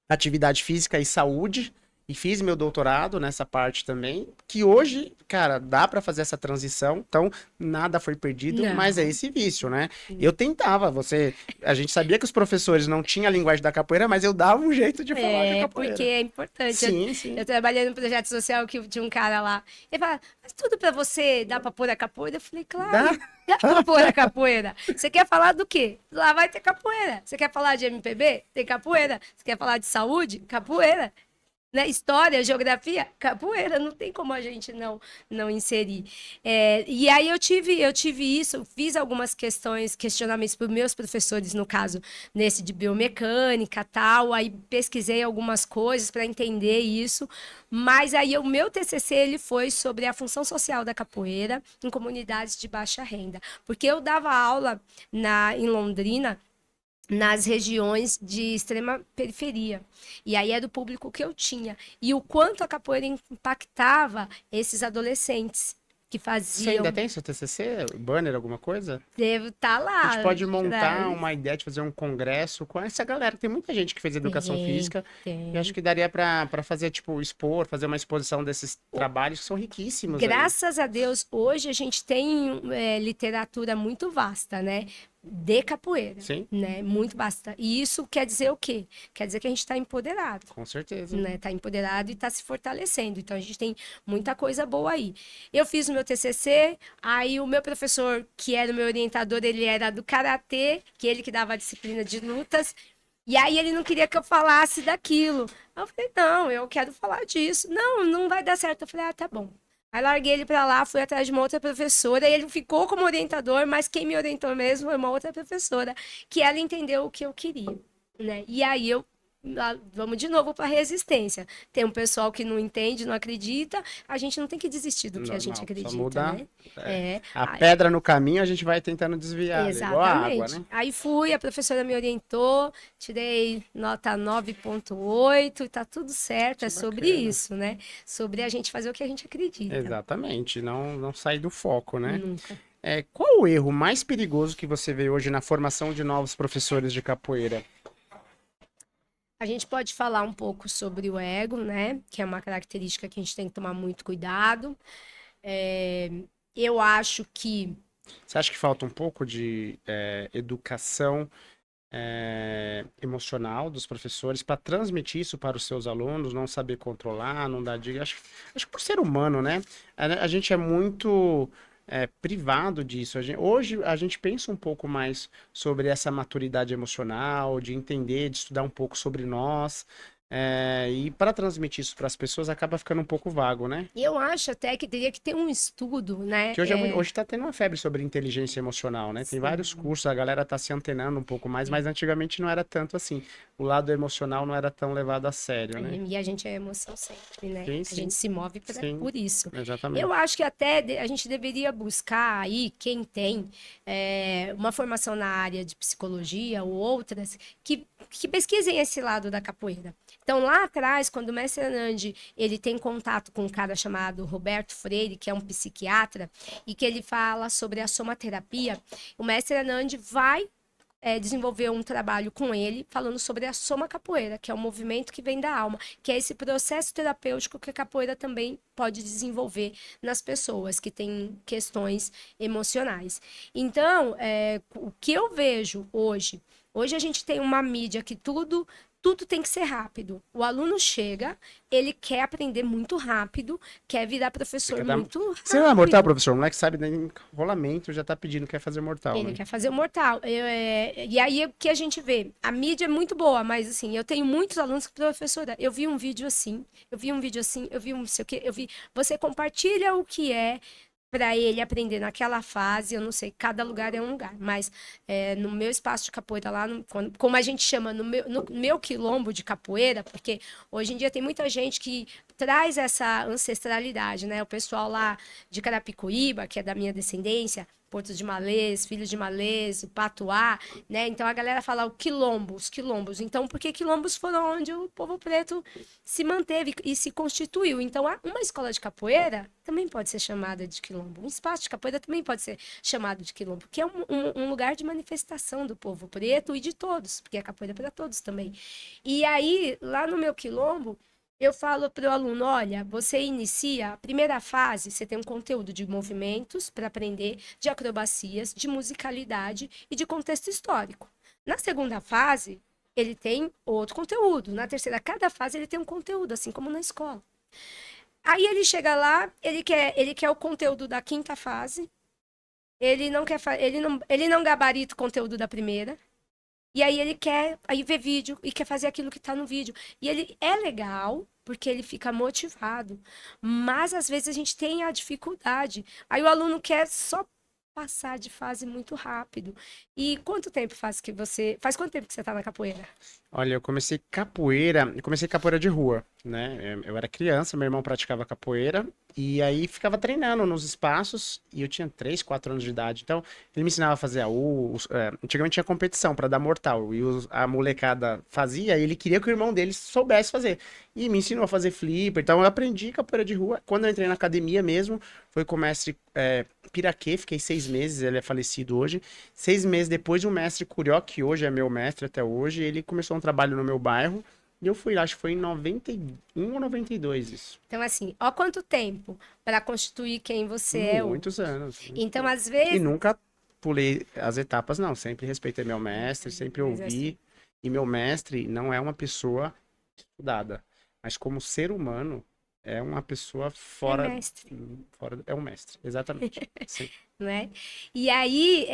atividade física e saúde, e fiz meu doutorado nessa parte também, que hoje, cara, dá para fazer essa transição, então nada foi perdido, mas é Não. esse vício, né? Eu tentava, a gente sabia que os professores não tinham a linguagem da capoeira, mas eu dava um jeito de falar com a Porque capoeira. é importante. Eu, Sim, sim. eu trabalhei num projeto social que tinha um cara lá. Ele fala, mas tudo pra você dá pra pôr a capoeira? Eu falei, Dá. claro, dá pra pôr a capoeira. Você quer falar do quê? Lá vai ter capoeira. Você quer falar de MPB? Tem capoeira. Você quer falar de saúde? Capoeira. né? História, geografia, capoeira, não tem como a gente não inserir. E aí eu tive isso, fiz algumas questionamentos para meus professores, no caso, nesse de biomecânica, tal, aí pesquisei algumas coisas para entender isso, mas aí o meu TCC ele foi sobre a função social da capoeira em comunidades de baixa renda, porque eu dava aula em Londrina, nas regiões de extrema periferia. E aí era o público que eu tinha. E o quanto a capoeira impactava esses adolescentes que Você ainda faziam. tem seu TCC, banner, alguma coisa? Devo estar A gente lá pode montar atrás. uma ideia de fazer um congresso com essa galera. Tem muita gente que fez educação Tem, física e acho tem. que daria para fazer, tipo, expor, fazer uma exposição desses trabalhos que são riquíssimos aí. Graças a Deus, hoje a gente tem literatura muito vasta, né? De capoeira, Sim, né? Muito vasta. E isso quer dizer o quê? Quer dizer que a gente está empoderado. com certeza. Né, tá empoderado e tá se fortalecendo. Então a gente tem muita coisa boa aí. Eu fiz o meu TCC, aí o meu professor, que era o meu orientador, ele era do karatê, que ele que dava a disciplina de lutas, e aí ele não queria que eu falasse daquilo. Aí eu falei: "Não, eu quero falar disso". "Não, não vai dar certo". Eu falei: "Ah, tá bom". Aí larguei ele pra lá, fui atrás de uma outra professora, e ele ficou como orientador, mas quem me orientou mesmo foi uma outra professora, que ela entendeu o que eu queria, né? E aí vamos de novo para a resistência. Tem um pessoal que não entende, não acredita, a gente não tem que desistir do que a gente Normal, só acredita, muda. né? É, A pedra no caminho a gente vai tentando desviar, igual a água, exatamente. né? Aí fui, a professora me orientou, tirei nota 9,8 e tá tudo certo, Que é sobre bacana. isso, né? Sobre a gente fazer o que a gente acredita. Exatamente, não sair do foco, né? Nunca. Qual o erro mais perigoso que você vê hoje na formação de novos professores de capoeira? A gente pode falar um pouco sobre o ego, né? Que é uma característica que a gente tem que tomar muito cuidado. É, eu acho que Você acha que falta um pouco de educação emocional dos professores para transmitir isso para os seus alunos, não saber controlar, não dar dica? Acho que por ser humano, né? A gente é muito privado disso. Hoje a gente pensa um pouco mais sobre essa maturidade emocional, de entender, de estudar um pouco sobre nós. E para transmitir isso para as pessoas acaba ficando um pouco vago, né? eu acho até que teria que ter um estudo, né? Que hoje está tendo uma febre sobre inteligência emocional, né? Tem vários Sim. cursos, a galera tá se antenando um pouco mais, mas antigamente não era tanto assim. O lado emocional não era tão levado a sério, né? E a gente é emoção sempre, né? Sim, A gente sim, se move sim, por isso. Eu exatamente. acho que até a gente deveria buscar aí quem tem uma formação na área de psicologia ou outras que pesquisem esse lado da capoeira. Então, lá atrás, quando o mestre Anandi, ele tem contato com um cara chamado Roberto Freire, que é um psiquiatra, e que ele fala sobre a somaterapia, o mestre Anandi vai desenvolver um trabalho com ele falando sobre a soma capoeira, que é um movimento que vem da alma, que é esse processo terapêutico que a capoeira também pode desenvolver nas pessoas que têm questões emocionais. Então, o que eu vejo hoje a gente tem uma mídia que tudo tem que ser rápido. O aluno chega, ele quer aprender muito rápido, quer virar Você quer professor dar... muito Você não é mortal, rápido. professor? O moleque sabe nem rolamento, já tá pedindo, quer fazer mortal, Ele né? quer fazer o mortal. E aí o que a gente vê? A mídia é muito boa, mas assim, eu tenho muitos alunos que, professora, eu vi um vídeo assim, eu vi um vídeo assim, eu vi um não sei o quê, eu vi. Você compartilha o que é para ele aprender naquela fase, eu não sei, cada lugar é um lugar, mas no meu espaço de capoeira lá, como a gente chama, no meu quilombo de capoeira, porque hoje em dia tem muita gente que traz essa ancestralidade, né? O pessoal lá de Carapicuíba, que é da minha descendência, Porto de Malês, Filhos de Malês, o Patuá, né? Então a galera fala o quilombo, os quilombos. Então, porque quilombos foram onde o povo preto se manteve e se constituiu. Então, uma escola de capoeira também pode ser chamada de quilombo. Um espaço de capoeira também pode ser chamado de quilombo, que é um lugar de manifestação do povo preto e de todos, porque a capoeira é para todos também. E aí, lá no meu quilombo, eu falo para o aluno: olha, você inicia a primeira fase, você tem um conteúdo de movimentos para aprender, de acrobacias, de musicalidade e de contexto histórico. Na segunda fase, ele tem outro conteúdo. Na terceira, cada fase ele tem um conteúdo, assim como na escola. Aí ele chega lá, ele quer o conteúdo da quinta fase, ele não quer, ele não gabarita o conteúdo da primeira. E aí ele quer aí ver vídeo e quer fazer aquilo que está no vídeo. E ele é legal, porque ele fica motivado. Mas às vezes a gente tem a dificuldade. Aí o aluno quer só passar de fase muito rápido. E quanto tempo faz quanto tempo que você tá na capoeira? Olha, eu comecei capoeira de rua, né? Eu era criança, meu irmão praticava capoeira e aí ficava treinando nos espaços e eu tinha 3, 4 anos de idade. Então, ele me ensinava a fazer antigamente tinha competição para dar mortal e a molecada fazia e ele queria que o irmão dele soubesse fazer. E me ensinou a fazer flipper, então eu aprendi capoeira de rua. Quando eu entrei na academia mesmo, foi com o mestre Piraquê, fiquei 6 meses, ele é falecido hoje. 6 meses depois, o mestre Curió, que hoje é meu mestre até hoje, ele começou um trabalho no meu bairro. E eu fui lá, acho que foi em 91 ou 92 isso. Então, assim, ó quanto tempo para constituir quem você é hoje. Muitos anos. Então, às E vezes. nunca pulei as etapas, não. Sempre respeitei meu mestre, sempre Mas assim, ouvi. E meu mestre não é uma pessoa estudada, mas como ser humano, é uma pessoa é mestre, é um mestre, exatamente. Sim. né? E aí,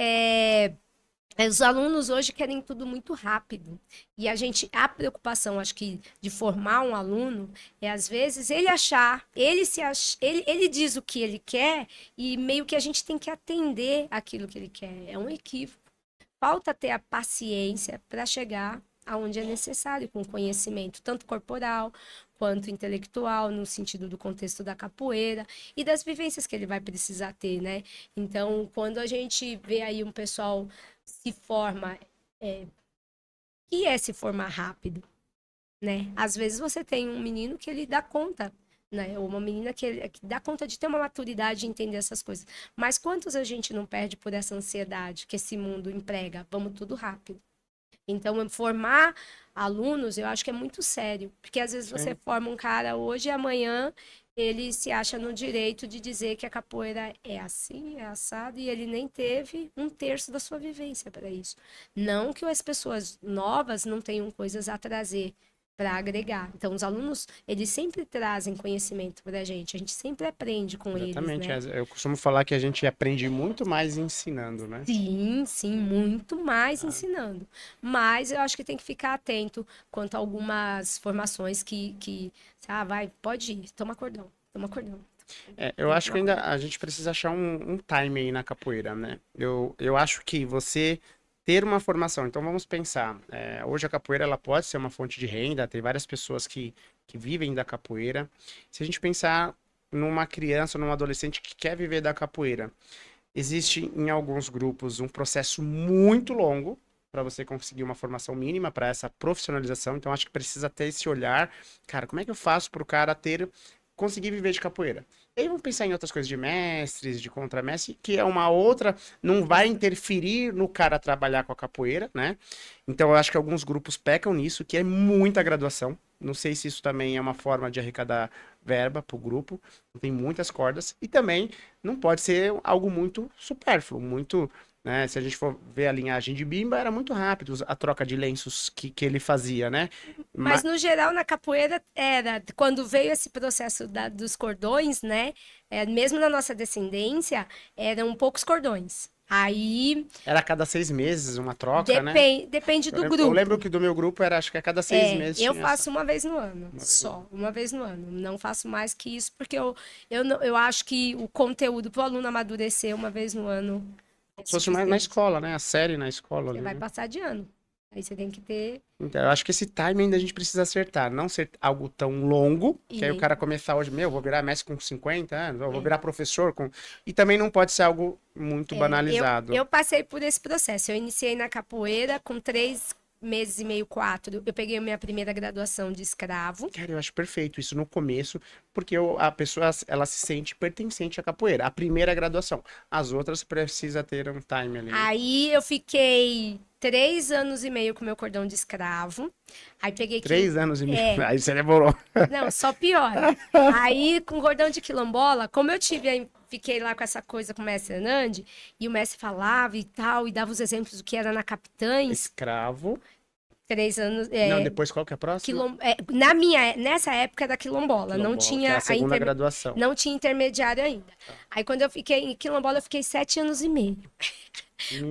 os alunos hoje querem tudo muito rápido. E a preocupação, acho que, de formar um aluno é, às vezes, ele achar, ele diz o que ele quer e meio que a gente tem que atender aquilo que ele quer. É um equívoco. Falta ter a paciência para chegar aonde é necessário, com conhecimento, tanto corporal quanto intelectual, no sentido do contexto da capoeira e das vivências que ele vai precisar ter, né? Então, quando a gente vê aí um pessoal se forma, que é se formar rápido, né? Às vezes você tem um menino que ele dá conta, né? Ou uma menina que dá conta de ter uma maturidade de entender essas coisas. Mas quantos a gente não perde por essa ansiedade que esse mundo emprega? Vamos tudo rápido. Então, formar alunos, eu acho que é muito sério, porque às vezes você Sim. forma um cara hoje e amanhã ele se acha no direito de dizer que a capoeira é assim, é assado, e ele nem teve um terço da sua vivência para isso. Não que as pessoas novas não tenham coisas a trazer para agregar. Então, os alunos, eles sempre trazem conhecimento para a gente sempre aprende com eles, Exatamente. né? Eu costumo falar que a gente aprende muito mais ensinando, né? Sim, sim, muito mais ensinando. Mas eu acho que tem que ficar atento quanto a algumas formações vai, pode ir, toma cordão, toma cordão. Eu Tem que acho que tomar ainda cordão. a gente precisa achar um time aí na capoeira, né? Eu acho que você ter uma formação, então vamos pensar, hoje a capoeira ela pode ser uma fonte de renda, tem várias pessoas que vivem da capoeira. Se a gente pensar numa criança, num adolescente que quer viver da capoeira, existe em alguns grupos um processo muito longo para você conseguir uma formação mínima para essa profissionalização. Então acho que precisa ter esse olhar, cara, como é que eu faço para o cara conseguir viver de capoeira? E aí vamos pensar em outras coisas de mestres, de contramestre, que é uma outra, não vai interferir no cara trabalhar com a capoeira, né? Então eu acho que alguns grupos pecam nisso, que é muita graduação. Não sei se isso também é uma forma de arrecadar verba para o grupo. Tem muitas cordas. E também não pode ser algo muito supérfluo, muito, né? Se a gente for ver a linhagem de Bimba, era muito rápido a troca de lenços que ele fazia, né? Mas Ma- no geral na capoeira quando veio esse processo dos cordões, né? Mesmo na nossa descendência, eram poucos cordões. Aí Era a cada 6 meses uma troca, né? depende do Eu lembro grupo. que do meu grupo era, acho que a cada 6 meses Eu tinha essa. faço uma vez no ano, Uma vez só, uma vez no ano. Não faço mais que isso, porque eu acho que o conteúdo para o aluno amadurecer uma vez no ano é Se fosse mais na suficiente. escola, né? A série na escola Você ali, vai né? passar de ano. Aí você tem que ter. Então, eu acho que esse timing ainda a gente precisa acertar. Não ser algo tão longo, que aí o E, cara começar hoje, meu, vou virar mestre com 50 anos, ou vou é, virar professor com. E também não pode ser algo muito banalizado. eu passei por esse processo. Eu iniciei na capoeira com 3 meses e meio, 4. Eu peguei a minha primeira graduação de escravo. Cara, eu acho perfeito isso no começo, porque a pessoa ela se sente pertencente à capoeira. A primeira graduação. As outras precisa ter um time ali, né? Aí eu fiquei 3 anos e meio com meu cordão de escravo. Aí peguei que. 3 anos e meio. É, Aí você demorou. não, só piora. Aí, com cordão de quilombola, como eu fiquei lá com essa coisa com o mestre Hernande, e o mestre falava e tal, e dava os exemplos do que era na Capitães, Escravo. 3 anos. Não, depois qual que é a próxima? Nessa época era quilombola, não Quilombola, que é a tinha segunda graduação. não tinha intermediário ainda. Aí, quando eu fiquei em quilombola, eu fiquei 7 anos e meio.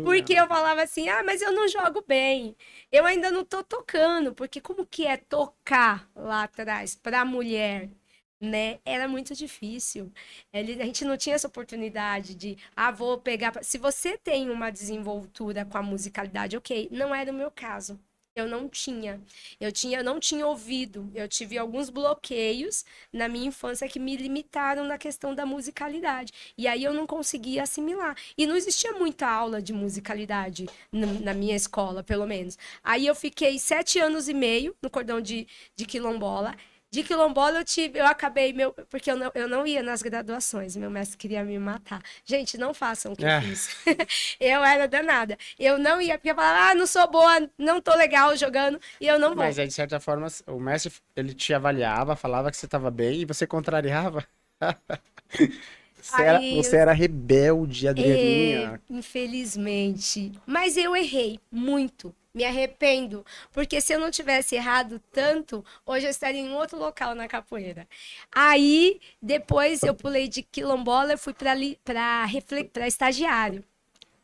Porque eu falava assim, ah, mas eu não jogo bem, eu ainda não tô tocando, porque como que é tocar lá atrás para mulher, né? Era muito difícil. A gente não tinha essa oportunidade de, ah, vou pegar. Se você tem uma desenvoltura com a musicalidade, ok, não era o meu caso. Eu não tinha. Eu não tinha ouvido. Eu tive alguns bloqueios na minha infância que me limitaram na questão da musicalidade. E aí eu não conseguia assimilar. E não existia muita aula de musicalidade na minha escola, pelo menos. Aí eu fiquei 7 anos e meio no cordão de quilombola. De quilombola eu acabei porque eu não ia nas graduações, meu mestre queria me matar. Gente, não façam o que eu É. fiz. Eu era danada. Eu não ia, porque eu falava, ah, não sou boa, não tô legal jogando, e eu não vou. Mas aí, de certa forma, o mestre, ele te avaliava, falava que você estava bem e você contrariava. Aí, Você era rebelde, Adrianinha. infelizmente. Mas eu errei muito. Me arrependo. Porque se eu não tivesse errado tanto, hoje eu estaria em outro local na capoeira. Aí, depois eu pulei de quilombola e fui para estagiário.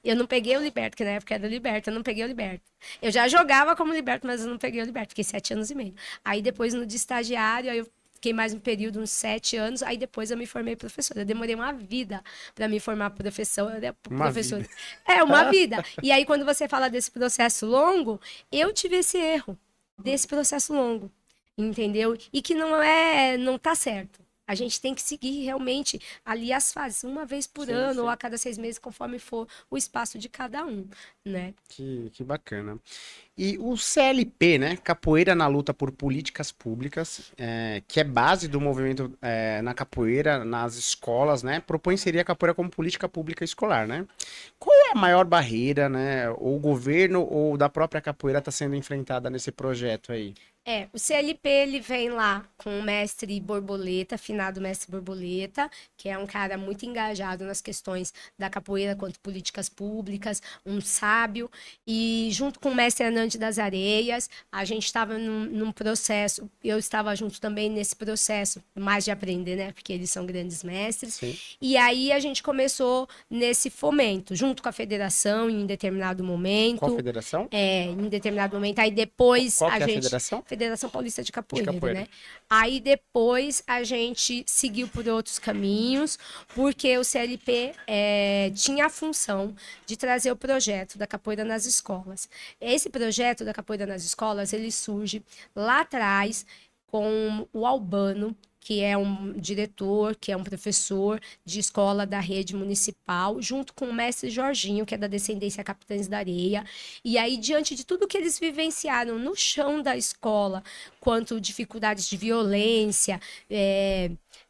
Eu não peguei o liberto, que na época era liberto, eu não peguei o liberto. Eu já jogava como liberto, mas eu não peguei o liberto, fiquei 7 anos e meio. Aí depois no de estagiário, aí eu fiquei mais um período, uns 7 anos, aí depois eu me formei professora. Eu demorei uma vida para me formar professora, Uma professora. vida. É, uma vida. E aí quando você fala desse processo longo, eu tive esse erro, desse processo longo, entendeu? E que não tá certo. A gente tem que seguir realmente ali as fases, uma vez por Sim, ano ou sim. a cada 6 meses, conforme for o espaço de cada um, né? Que bacana. E o CLP, né? Capoeira na Luta por Políticas Públicas, que é base do movimento na capoeira, nas escolas, né? Propõe inserir a capoeira como política pública escolar, né? Qual é a maior barreira, né? Ou o governo ou da própria capoeira está sendo enfrentada nesse projeto aí? O CLP ele vem lá com o mestre Borboleta, finado mestre Borboleta, que é um cara muito engajado nas questões da capoeira quanto políticas públicas, um sábio, e junto com o mestre Hernande das Areias, a gente estava num processo, eu estava junto também nesse processo, mais de aprender, né, porque eles são grandes mestres, Sim. e aí a gente começou nesse fomento, junto com a federação em determinado Qual momento, federação? em determinado momento, aí depois Qual a que é a gente federação? Federação Paulista de De Capoeira, capoeira. né? Aí depois a gente seguiu por outros caminhos, porque o CLP tinha a função de trazer o projeto da capoeira nas escolas. Esse projeto da capoeira nas escolas, ele surge lá atrás com o Albano, que é um diretor, que é um professor de escola da rede municipal, junto com o mestre Jorginho, que é da descendência Capitães da Areia. E aí, diante de tudo que eles vivenciaram no chão da escola, quanto dificuldades de violência,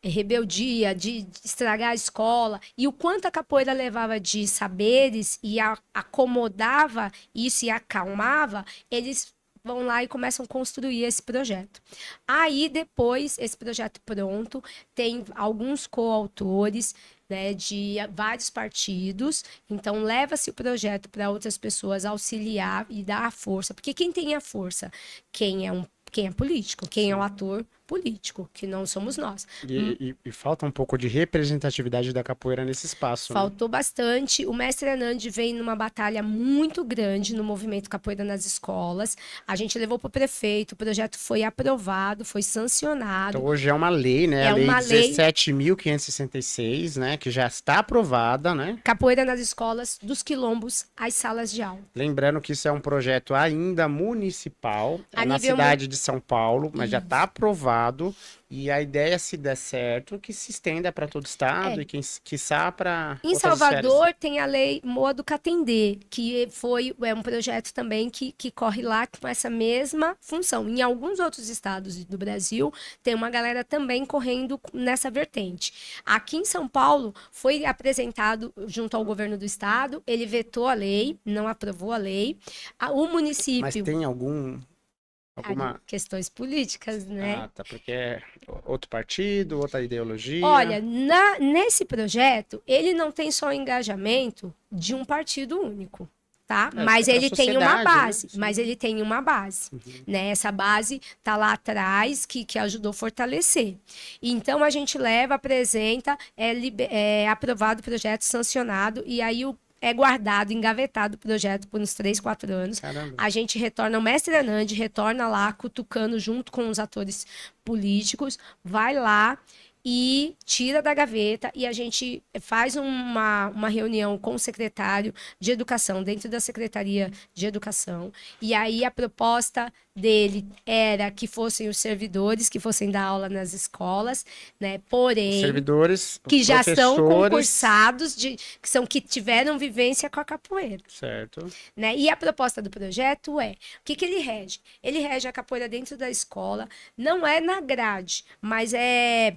rebeldia, de estragar a escola, e o quanto a capoeira levava de saberes e acomodava isso e acalmava, eles vão lá e começam a construir esse projeto. Aí, depois, esse projeto pronto, tem alguns coautores, né, de vários partidos. Então, leva-se o projeto para outras pessoas auxiliar e dar a força. Porque quem tem a força? Quem é político, quem é um Sim. ator político, que não somos nós. E falta um pouco de representatividade da capoeira nesse espaço, né? Faltou bastante. O mestre Anand vem numa batalha muito grande no movimento Capoeira nas escolas. A gente levou para o prefeito, o projeto foi aprovado, foi Então sancionado. hoje é uma lei, né? A É lei uma lei 17.566, né? Que já está aprovada, né? Capoeira nas escolas, dos quilombos às salas de aula. Lembrando que isso é um projeto ainda municipal, A é na nível cidade de São Paulo, mas já está Isso. aprovado. E a ideia, se der certo, que se estenda para todo o estado É. e, quiçá, para Em outras esferas. Salvador tem a lei Moa do Catendê, que é um projeto também que corre lá com essa mesma função. Em alguns outros estados do Brasil, tem uma galera também correndo nessa vertente. Aqui em São Paulo, foi apresentado junto ao governo do estado, ele vetou a lei, não aprovou a lei. O Mas município, tem alguma. questões políticas, né? Ah, tá, porque é outro partido, outra ideologia. Olha, nesse projeto, ele não tem só o engajamento de um partido único, tá? Mas É a ele tem uma sociedade, né? base, mas ele tem uma base, né? Essa base tá lá atrás que ajudou a fortalecer. Então a gente leva, apresenta, é aprovado o projeto, sancionado, e aí é guardado, engavetado o projeto por uns 3, 4 anos. Caramba. A gente retorna, o mestre Anandi retorna lá, cutucando junto com os atores políticos, vai lá e tira da gaveta e a gente faz uma reunião com o secretário de Educação, dentro da Secretaria de Educação. E aí a proposta dele era que fossem os servidores que fossem dar aula nas escolas, né? Porém, Servidores, que já são professores, concursados, que tiveram vivência com a capoeira, certo? né? E a proposta do projeto é, o que que ele rege? Ele rege a capoeira dentro da escola, não é na grade, mas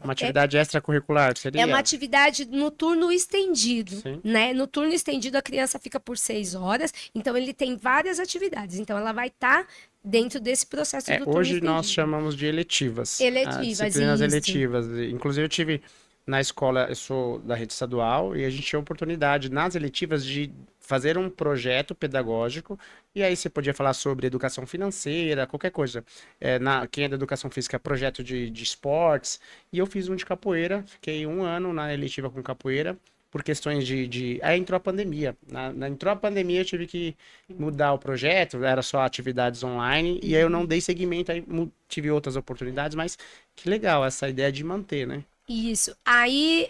Uma atividade extracurricular, seria? é uma atividade no turno estendido, Sim. né? No turno estendido, a criança fica por 6 horas, então ele tem várias atividades. Então, ela vai estar dentro desse processo do turno Hoje estendido. nós chamamos de eletivas. Eletivas, Disciplinas isso. eletivas. Inclusive, eu tive na escola, eu sou da rede estadual, e a gente tinha a oportunidade nas eletivas de fazer um projeto pedagógico, e aí você podia falar sobre educação financeira, qualquer coisa. Quem é da educação física, projeto de esportes, e eu fiz um de capoeira, fiquei 1 ano na eletiva com capoeira, por questões Aí entrou a pandemia. Entrou a pandemia, eu tive que mudar o projeto, era só atividades online, e aí eu não dei seguimento, aí tive outras oportunidades, mas que legal essa ideia de manter, né? Isso. Aí,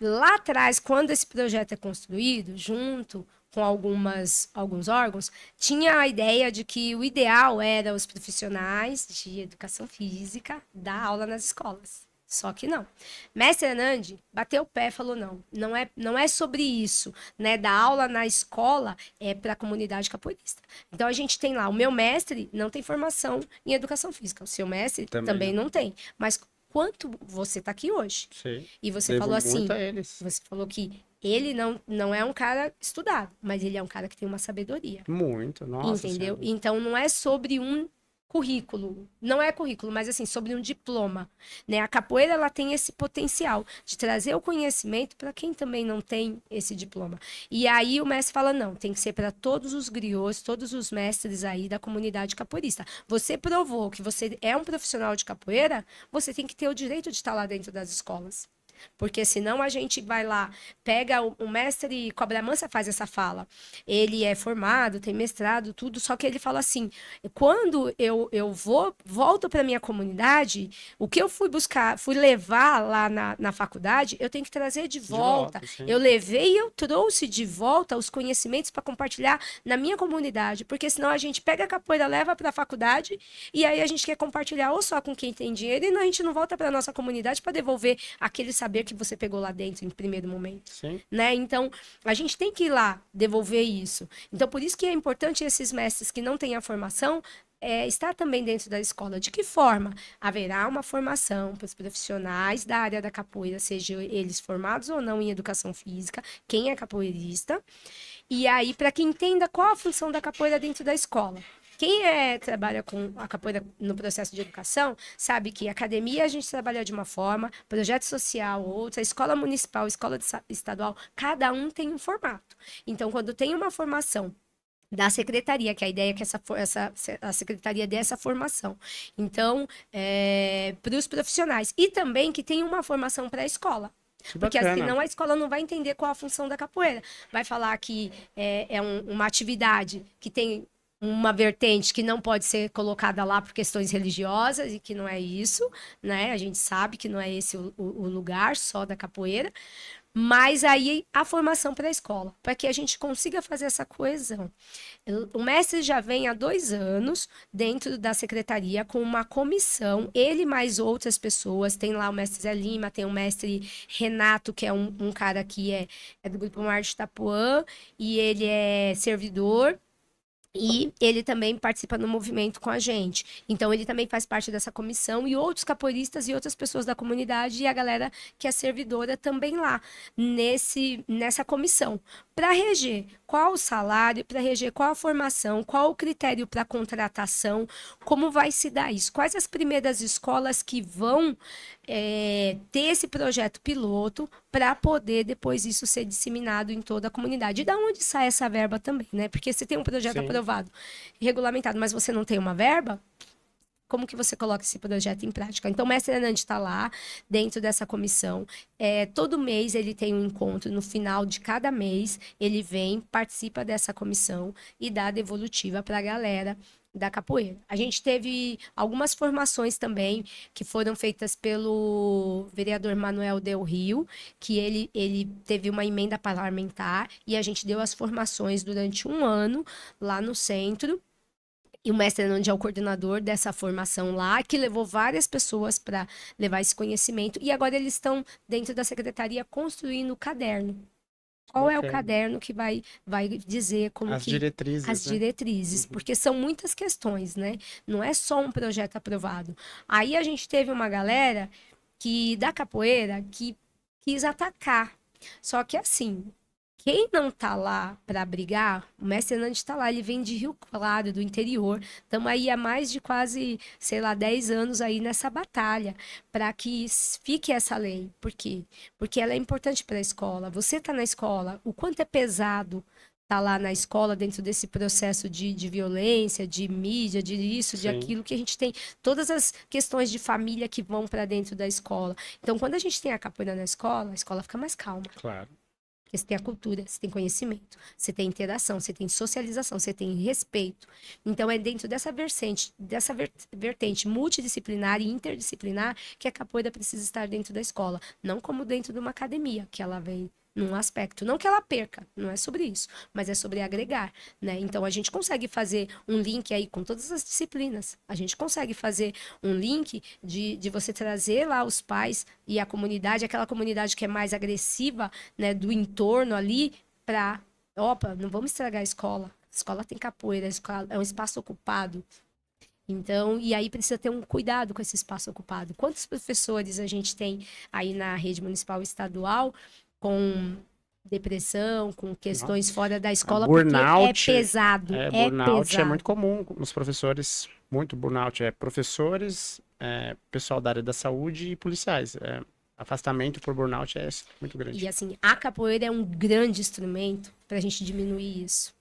lá atrás, quando esse projeto é construído, junto com alguns órgãos, tinha a ideia de que o ideal era os profissionais de educação física dar aula nas escolas. Só que não. Mestre Anandi bateu o pé e falou: não é sobre isso, né? Dar aula na escola é para a comunidade capoeirista. Então a gente tem lá, o meu mestre não tem formação em educação física, o seu mestre também não tem. Mas quanto você está aqui hoje? Sim. E você Devo falou assim, muito a eles. você falou que ele não é um cara estudado, mas ele é um cara que tem uma sabedoria. Muito, nossa Entendeu? Senhora. Então não é sobre um currículo, não é currículo, mas assim, sobre um diploma, né? A capoeira ela tem esse potencial de trazer o conhecimento para quem também não tem esse diploma. E aí o mestre fala: não, tem que ser para todos os griots, todos os mestres aí da comunidade capoeirista. Você provou que você é um profissional de capoeira, você tem que ter o direito de estar lá dentro das escolas. Porque senão a gente vai lá, pega o mestre Cobra Mansa faz essa fala. Ele é formado, tem mestrado, tudo, só que ele fala assim: quando eu volto para minha comunidade, o que eu fui buscar, fui levar lá na faculdade, eu tenho que trazer de volta. sim. Eu levei e eu trouxe de volta os conhecimentos para compartilhar na minha comunidade, porque senão a gente pega a capoeira, leva para a faculdade e aí a gente quer compartilhar ou só com quem tem dinheiro e a gente não volta para nossa comunidade para devolver aquele saber que você pegou lá dentro em primeiro momento, Sim. né? Então, a gente tem que ir lá devolver isso. Então, por isso que é importante esses mestres que não têm a formação estar também dentro da escola. De que forma? Haverá uma formação para os profissionais da área da capoeira, sejam eles formados ou não em educação física, quem é capoeirista, e aí para que entenda qual a função da capoeira dentro da escola. Quem trabalha com a capoeira no processo de educação sabe que academia a gente trabalha de uma forma, projeto social outra, escola municipal, escola estadual, cada um tem um formato. Então, quando tem uma formação da secretaria, que a ideia é que a secretaria dê essa formação. Então, para os profissionais. E também que tem uma formação para a escola. Porque senão a escola não vai entender qual a função da capoeira. Vai falar que uma atividade que tem uma vertente que não pode ser colocada lá por questões religiosas e que não é isso, né? A gente sabe que não é esse o lugar só da capoeira. Mas aí a formação para a escola, para que a gente consiga fazer essa coesão. O mestre já vem há 2 anos dentro da secretaria com uma comissão, ele mais outras pessoas, tem lá o mestre Zé Lima, tem o mestre Renato, que é um cara que é do Grupo Mar de Itapuã, e ele é servidor, e ele também participa no movimento com a gente. Então, ele também faz parte dessa comissão e outros capoeiristas e outras pessoas da comunidade e a galera que é servidora também lá, nessa comissão. Para reger qual o salário, para reger qual a formação, qual o critério para contratação, como vai se dar isso. Quais as primeiras escolas que vão ter esse projeto piloto para poder depois isso ser disseminado em toda a comunidade. E da onde sai essa verba também, né? Porque você tem um projeto aprovado, regulamentado, mas você não tem uma verba, como que você coloca esse projeto em prática? Então, o mestre Hernandes está lá, dentro dessa comissão. Todo mês ele tem um encontro, no final de cada mês, ele vem, participa dessa comissão e dá a devolutiva para a galera da capoeira. A gente teve algumas formações também que foram feitas pelo vereador Manuel Del Rio, que ele teve uma emenda parlamentar e a gente deu as formações durante um ano lá no centro. E o mestre Hernandes é o coordenador dessa formação lá, que levou várias pessoas para levar esse conhecimento. E agora eles estão, dentro da secretaria, construindo o caderno. Qual é o Bacana. caderno que vai dizer como As que... diretrizes, As né? diretrizes, Uhum. porque são muitas questões, né? Não é só um projeto aprovado. Aí a gente teve uma galera que da capoeira que quis atacar. Só que assim, quem não tá lá para brigar, o mestre Hernandes tá lá, ele vem de Rio Claro, do interior. Estamos aí há mais de quase, sei lá, 10 anos aí nessa batalha para que fique essa lei. Por quê? Porque ela é importante para a escola. Você tá na escola, o quanto é pesado tá lá na escola dentro desse processo de violência, de mídia, de isso, de Sim, aquilo que a gente tem, todas as questões de família que vão para dentro da escola. Então, quando a gente tem a capoeira na escola, a escola fica mais calma. claro. Porque você tem a cultura, você tem conhecimento, você tem interação, você tem socialização, você tem respeito. Então, é dentro dessa vertente multidisciplinar e interdisciplinar que a capoeira precisa estar dentro da escola. Não como dentro de uma academia, que ela vem num aspecto. Não que ela perca, não é sobre isso, mas é sobre agregar, né? Então, a gente consegue fazer um link aí com todas as disciplinas. A gente consegue fazer um link de você trazer lá os pais e a comunidade, aquela comunidade que é mais agressiva, né, do entorno ali, para, opa, não vamos estragar a escola. A escola tem capoeira, a escola é um espaço ocupado. Então, e aí precisa ter um cuidado com esse espaço ocupado. Quantos professores a gente tem aí na rede municipal e estadual com depressão, com questões fora da escola, porque Burnout, é burnout é muito pesado. comum nos professores, muito burnout, professores, pessoal da área da saúde e policiais. Afastamento por burnout é muito E grande. assim, a capoeira é um grande instrumento para a gente diminuir isso.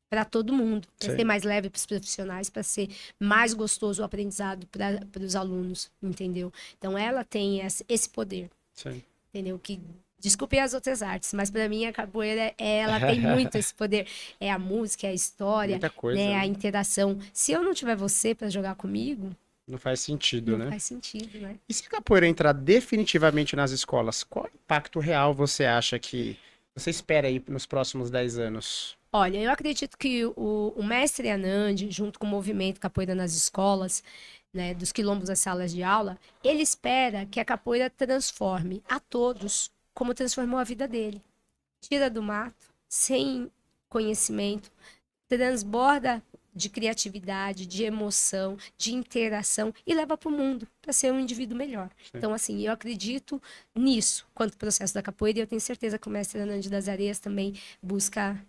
Para todo mundo, para ser Sim, mais leve para os profissionais, para ser mais gostoso o aprendizado para os alunos, entendeu? Então ela tem esse poder, sim. entendeu? Que desculpe as outras artes, mas para mim a capoeira ela tem muito esse poder. É a música, é a história, Muita coisa, né? A né? interação. Se eu não tiver você para jogar comigo, Não faz sentido, não né? faz sentido, né? E se a capoeira entrar definitivamente nas escolas, qual impacto real você acha que você espera aí nos próximos 10 anos? Olha, eu acredito que o mestre Anand, junto com o movimento Capoeira nas Escolas, né, dos quilombos às salas de aula, ele espera que a capoeira transforme a todos como transformou a vida dele. Tira do mato, sem conhecimento, transborda de criatividade, de emoção, de interação e leva para o mundo para ser um indivíduo melhor. Sim. Então, assim, eu acredito nisso quanto ao processo da capoeira e eu tenho certeza que o mestre Hernandes das Areias também busca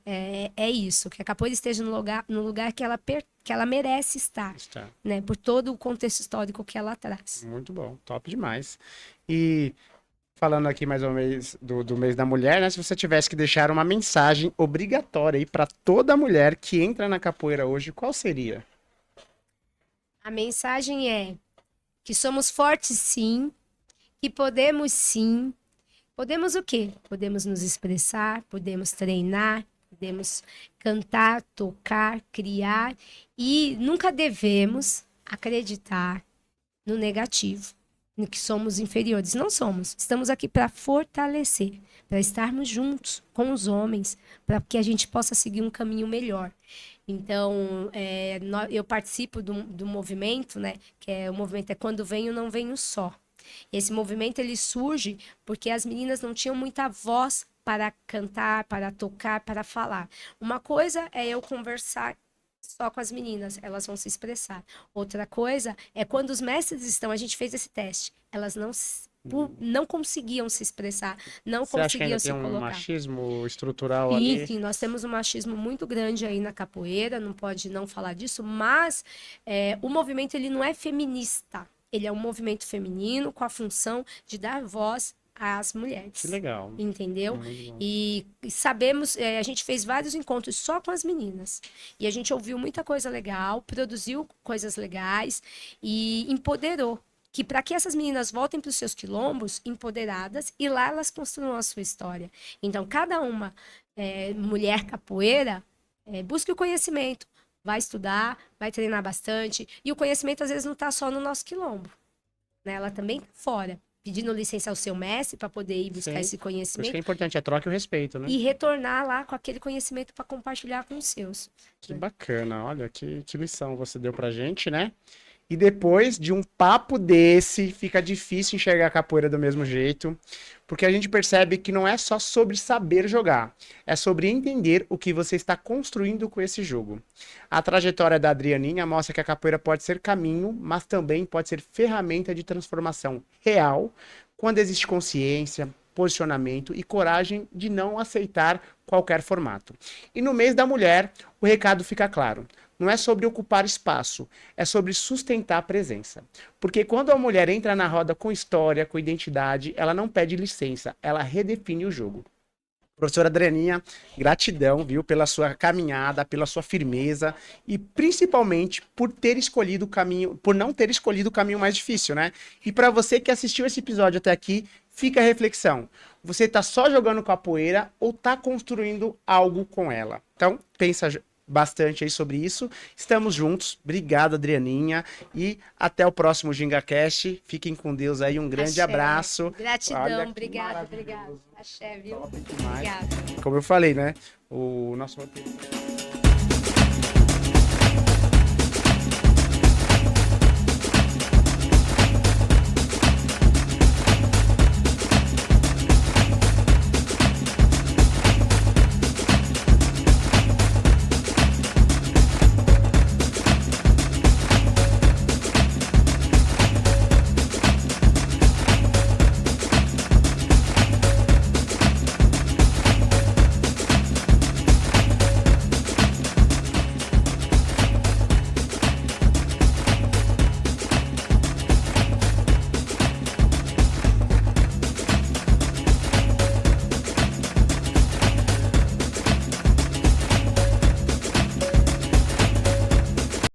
isso, que a capoeira esteja no lugar que ela merece estar, Está. né, por todo o contexto histórico que ela traz. Muito bom, top demais. E falando aqui mais uma vez do mês da mulher, né? Se você tivesse que deixar uma mensagem obrigatória aí para toda mulher que entra na capoeira hoje, qual seria? A mensagem é que somos fortes sim, que podemos sim. Podemos o quê? Podemos nos expressar, podemos treinar, podemos cantar, tocar, criar e nunca devemos acreditar no negativo, no que somos inferiores. Não somos. Estamos aqui para fortalecer, para estarmos juntos com os homens, para que a gente possa seguir um caminho melhor. Então, eu participo do movimento, né? Que é o movimento é quando venho, não venho só. Esse movimento ele surge porque as meninas não tinham muita voz para cantar, para tocar, para falar. Uma coisa é eu conversar só com as meninas, elas vão se expressar. Outra coisa é quando os mestres estão, a gente fez esse teste, elas não conseguiam se expressar, não Você acha que ainda conseguiam tem se um colocar. machismo estrutural Sim, ali? sim, nós temos um machismo muito grande aí na capoeira, não pode não falar disso, mas o movimento ele não é feminista, ele é um movimento feminino com a função de dar voz as mulheres. Que legal. Entendeu? Muito bom. E sabemos, a gente fez vários encontros só com as meninas. E a gente ouviu muita coisa legal, produziu coisas legais e empoderou. Que para que essas meninas voltem para os seus quilombos empoderadas e lá elas construam a sua história. Então, cada uma mulher capoeira busque o conhecimento, vai estudar, vai treinar bastante. E o conhecimento, às vezes, não está só no nosso quilombo, né? Ela também está fora, pedindo licença ao seu mestre para poder ir buscar Sim. esse Por isso conhecimento que é importante, é troca e o respeito, né? e retornar lá com aquele conhecimento para compartilhar com os seus. Que bacana, olha, que lição você deu pra gente, né? E depois de um papo desse, fica difícil enxergar a capoeira do mesmo jeito, porque a gente percebe que não é só sobre saber jogar, é sobre entender o que você está construindo com esse jogo. A trajetória da Adrianinha mostra que a capoeira pode ser caminho, mas também pode ser ferramenta de transformação real, quando existe consciência, posicionamento e coragem de não aceitar qualquer formato. E no mês da mulher, o recado fica claro. Não é sobre ocupar espaço, é sobre sustentar a presença. Porque quando a mulher entra na roda com história, com identidade, ela não pede licença, ela redefine o jogo. Professora Adrianinha, gratidão, viu, pela sua caminhada, pela sua firmeza e principalmente por ter escolhido o caminho, por não ter escolhido o caminho mais difícil, né? E para você que assistiu esse episódio até aqui, fica a reflexão. Você tá só jogando capoeira ou tá construindo algo com ela? Então, pensa bastante aí sobre isso. Estamos juntos. Obrigado, Adrianinha. E até o próximo GingaCast. Fiquem com Deus aí. Um grande Axé. Abraço. Gratidão, obrigada. Axé, viu? Top demais. Obrigada. Como eu falei, né? O nosso roteiro.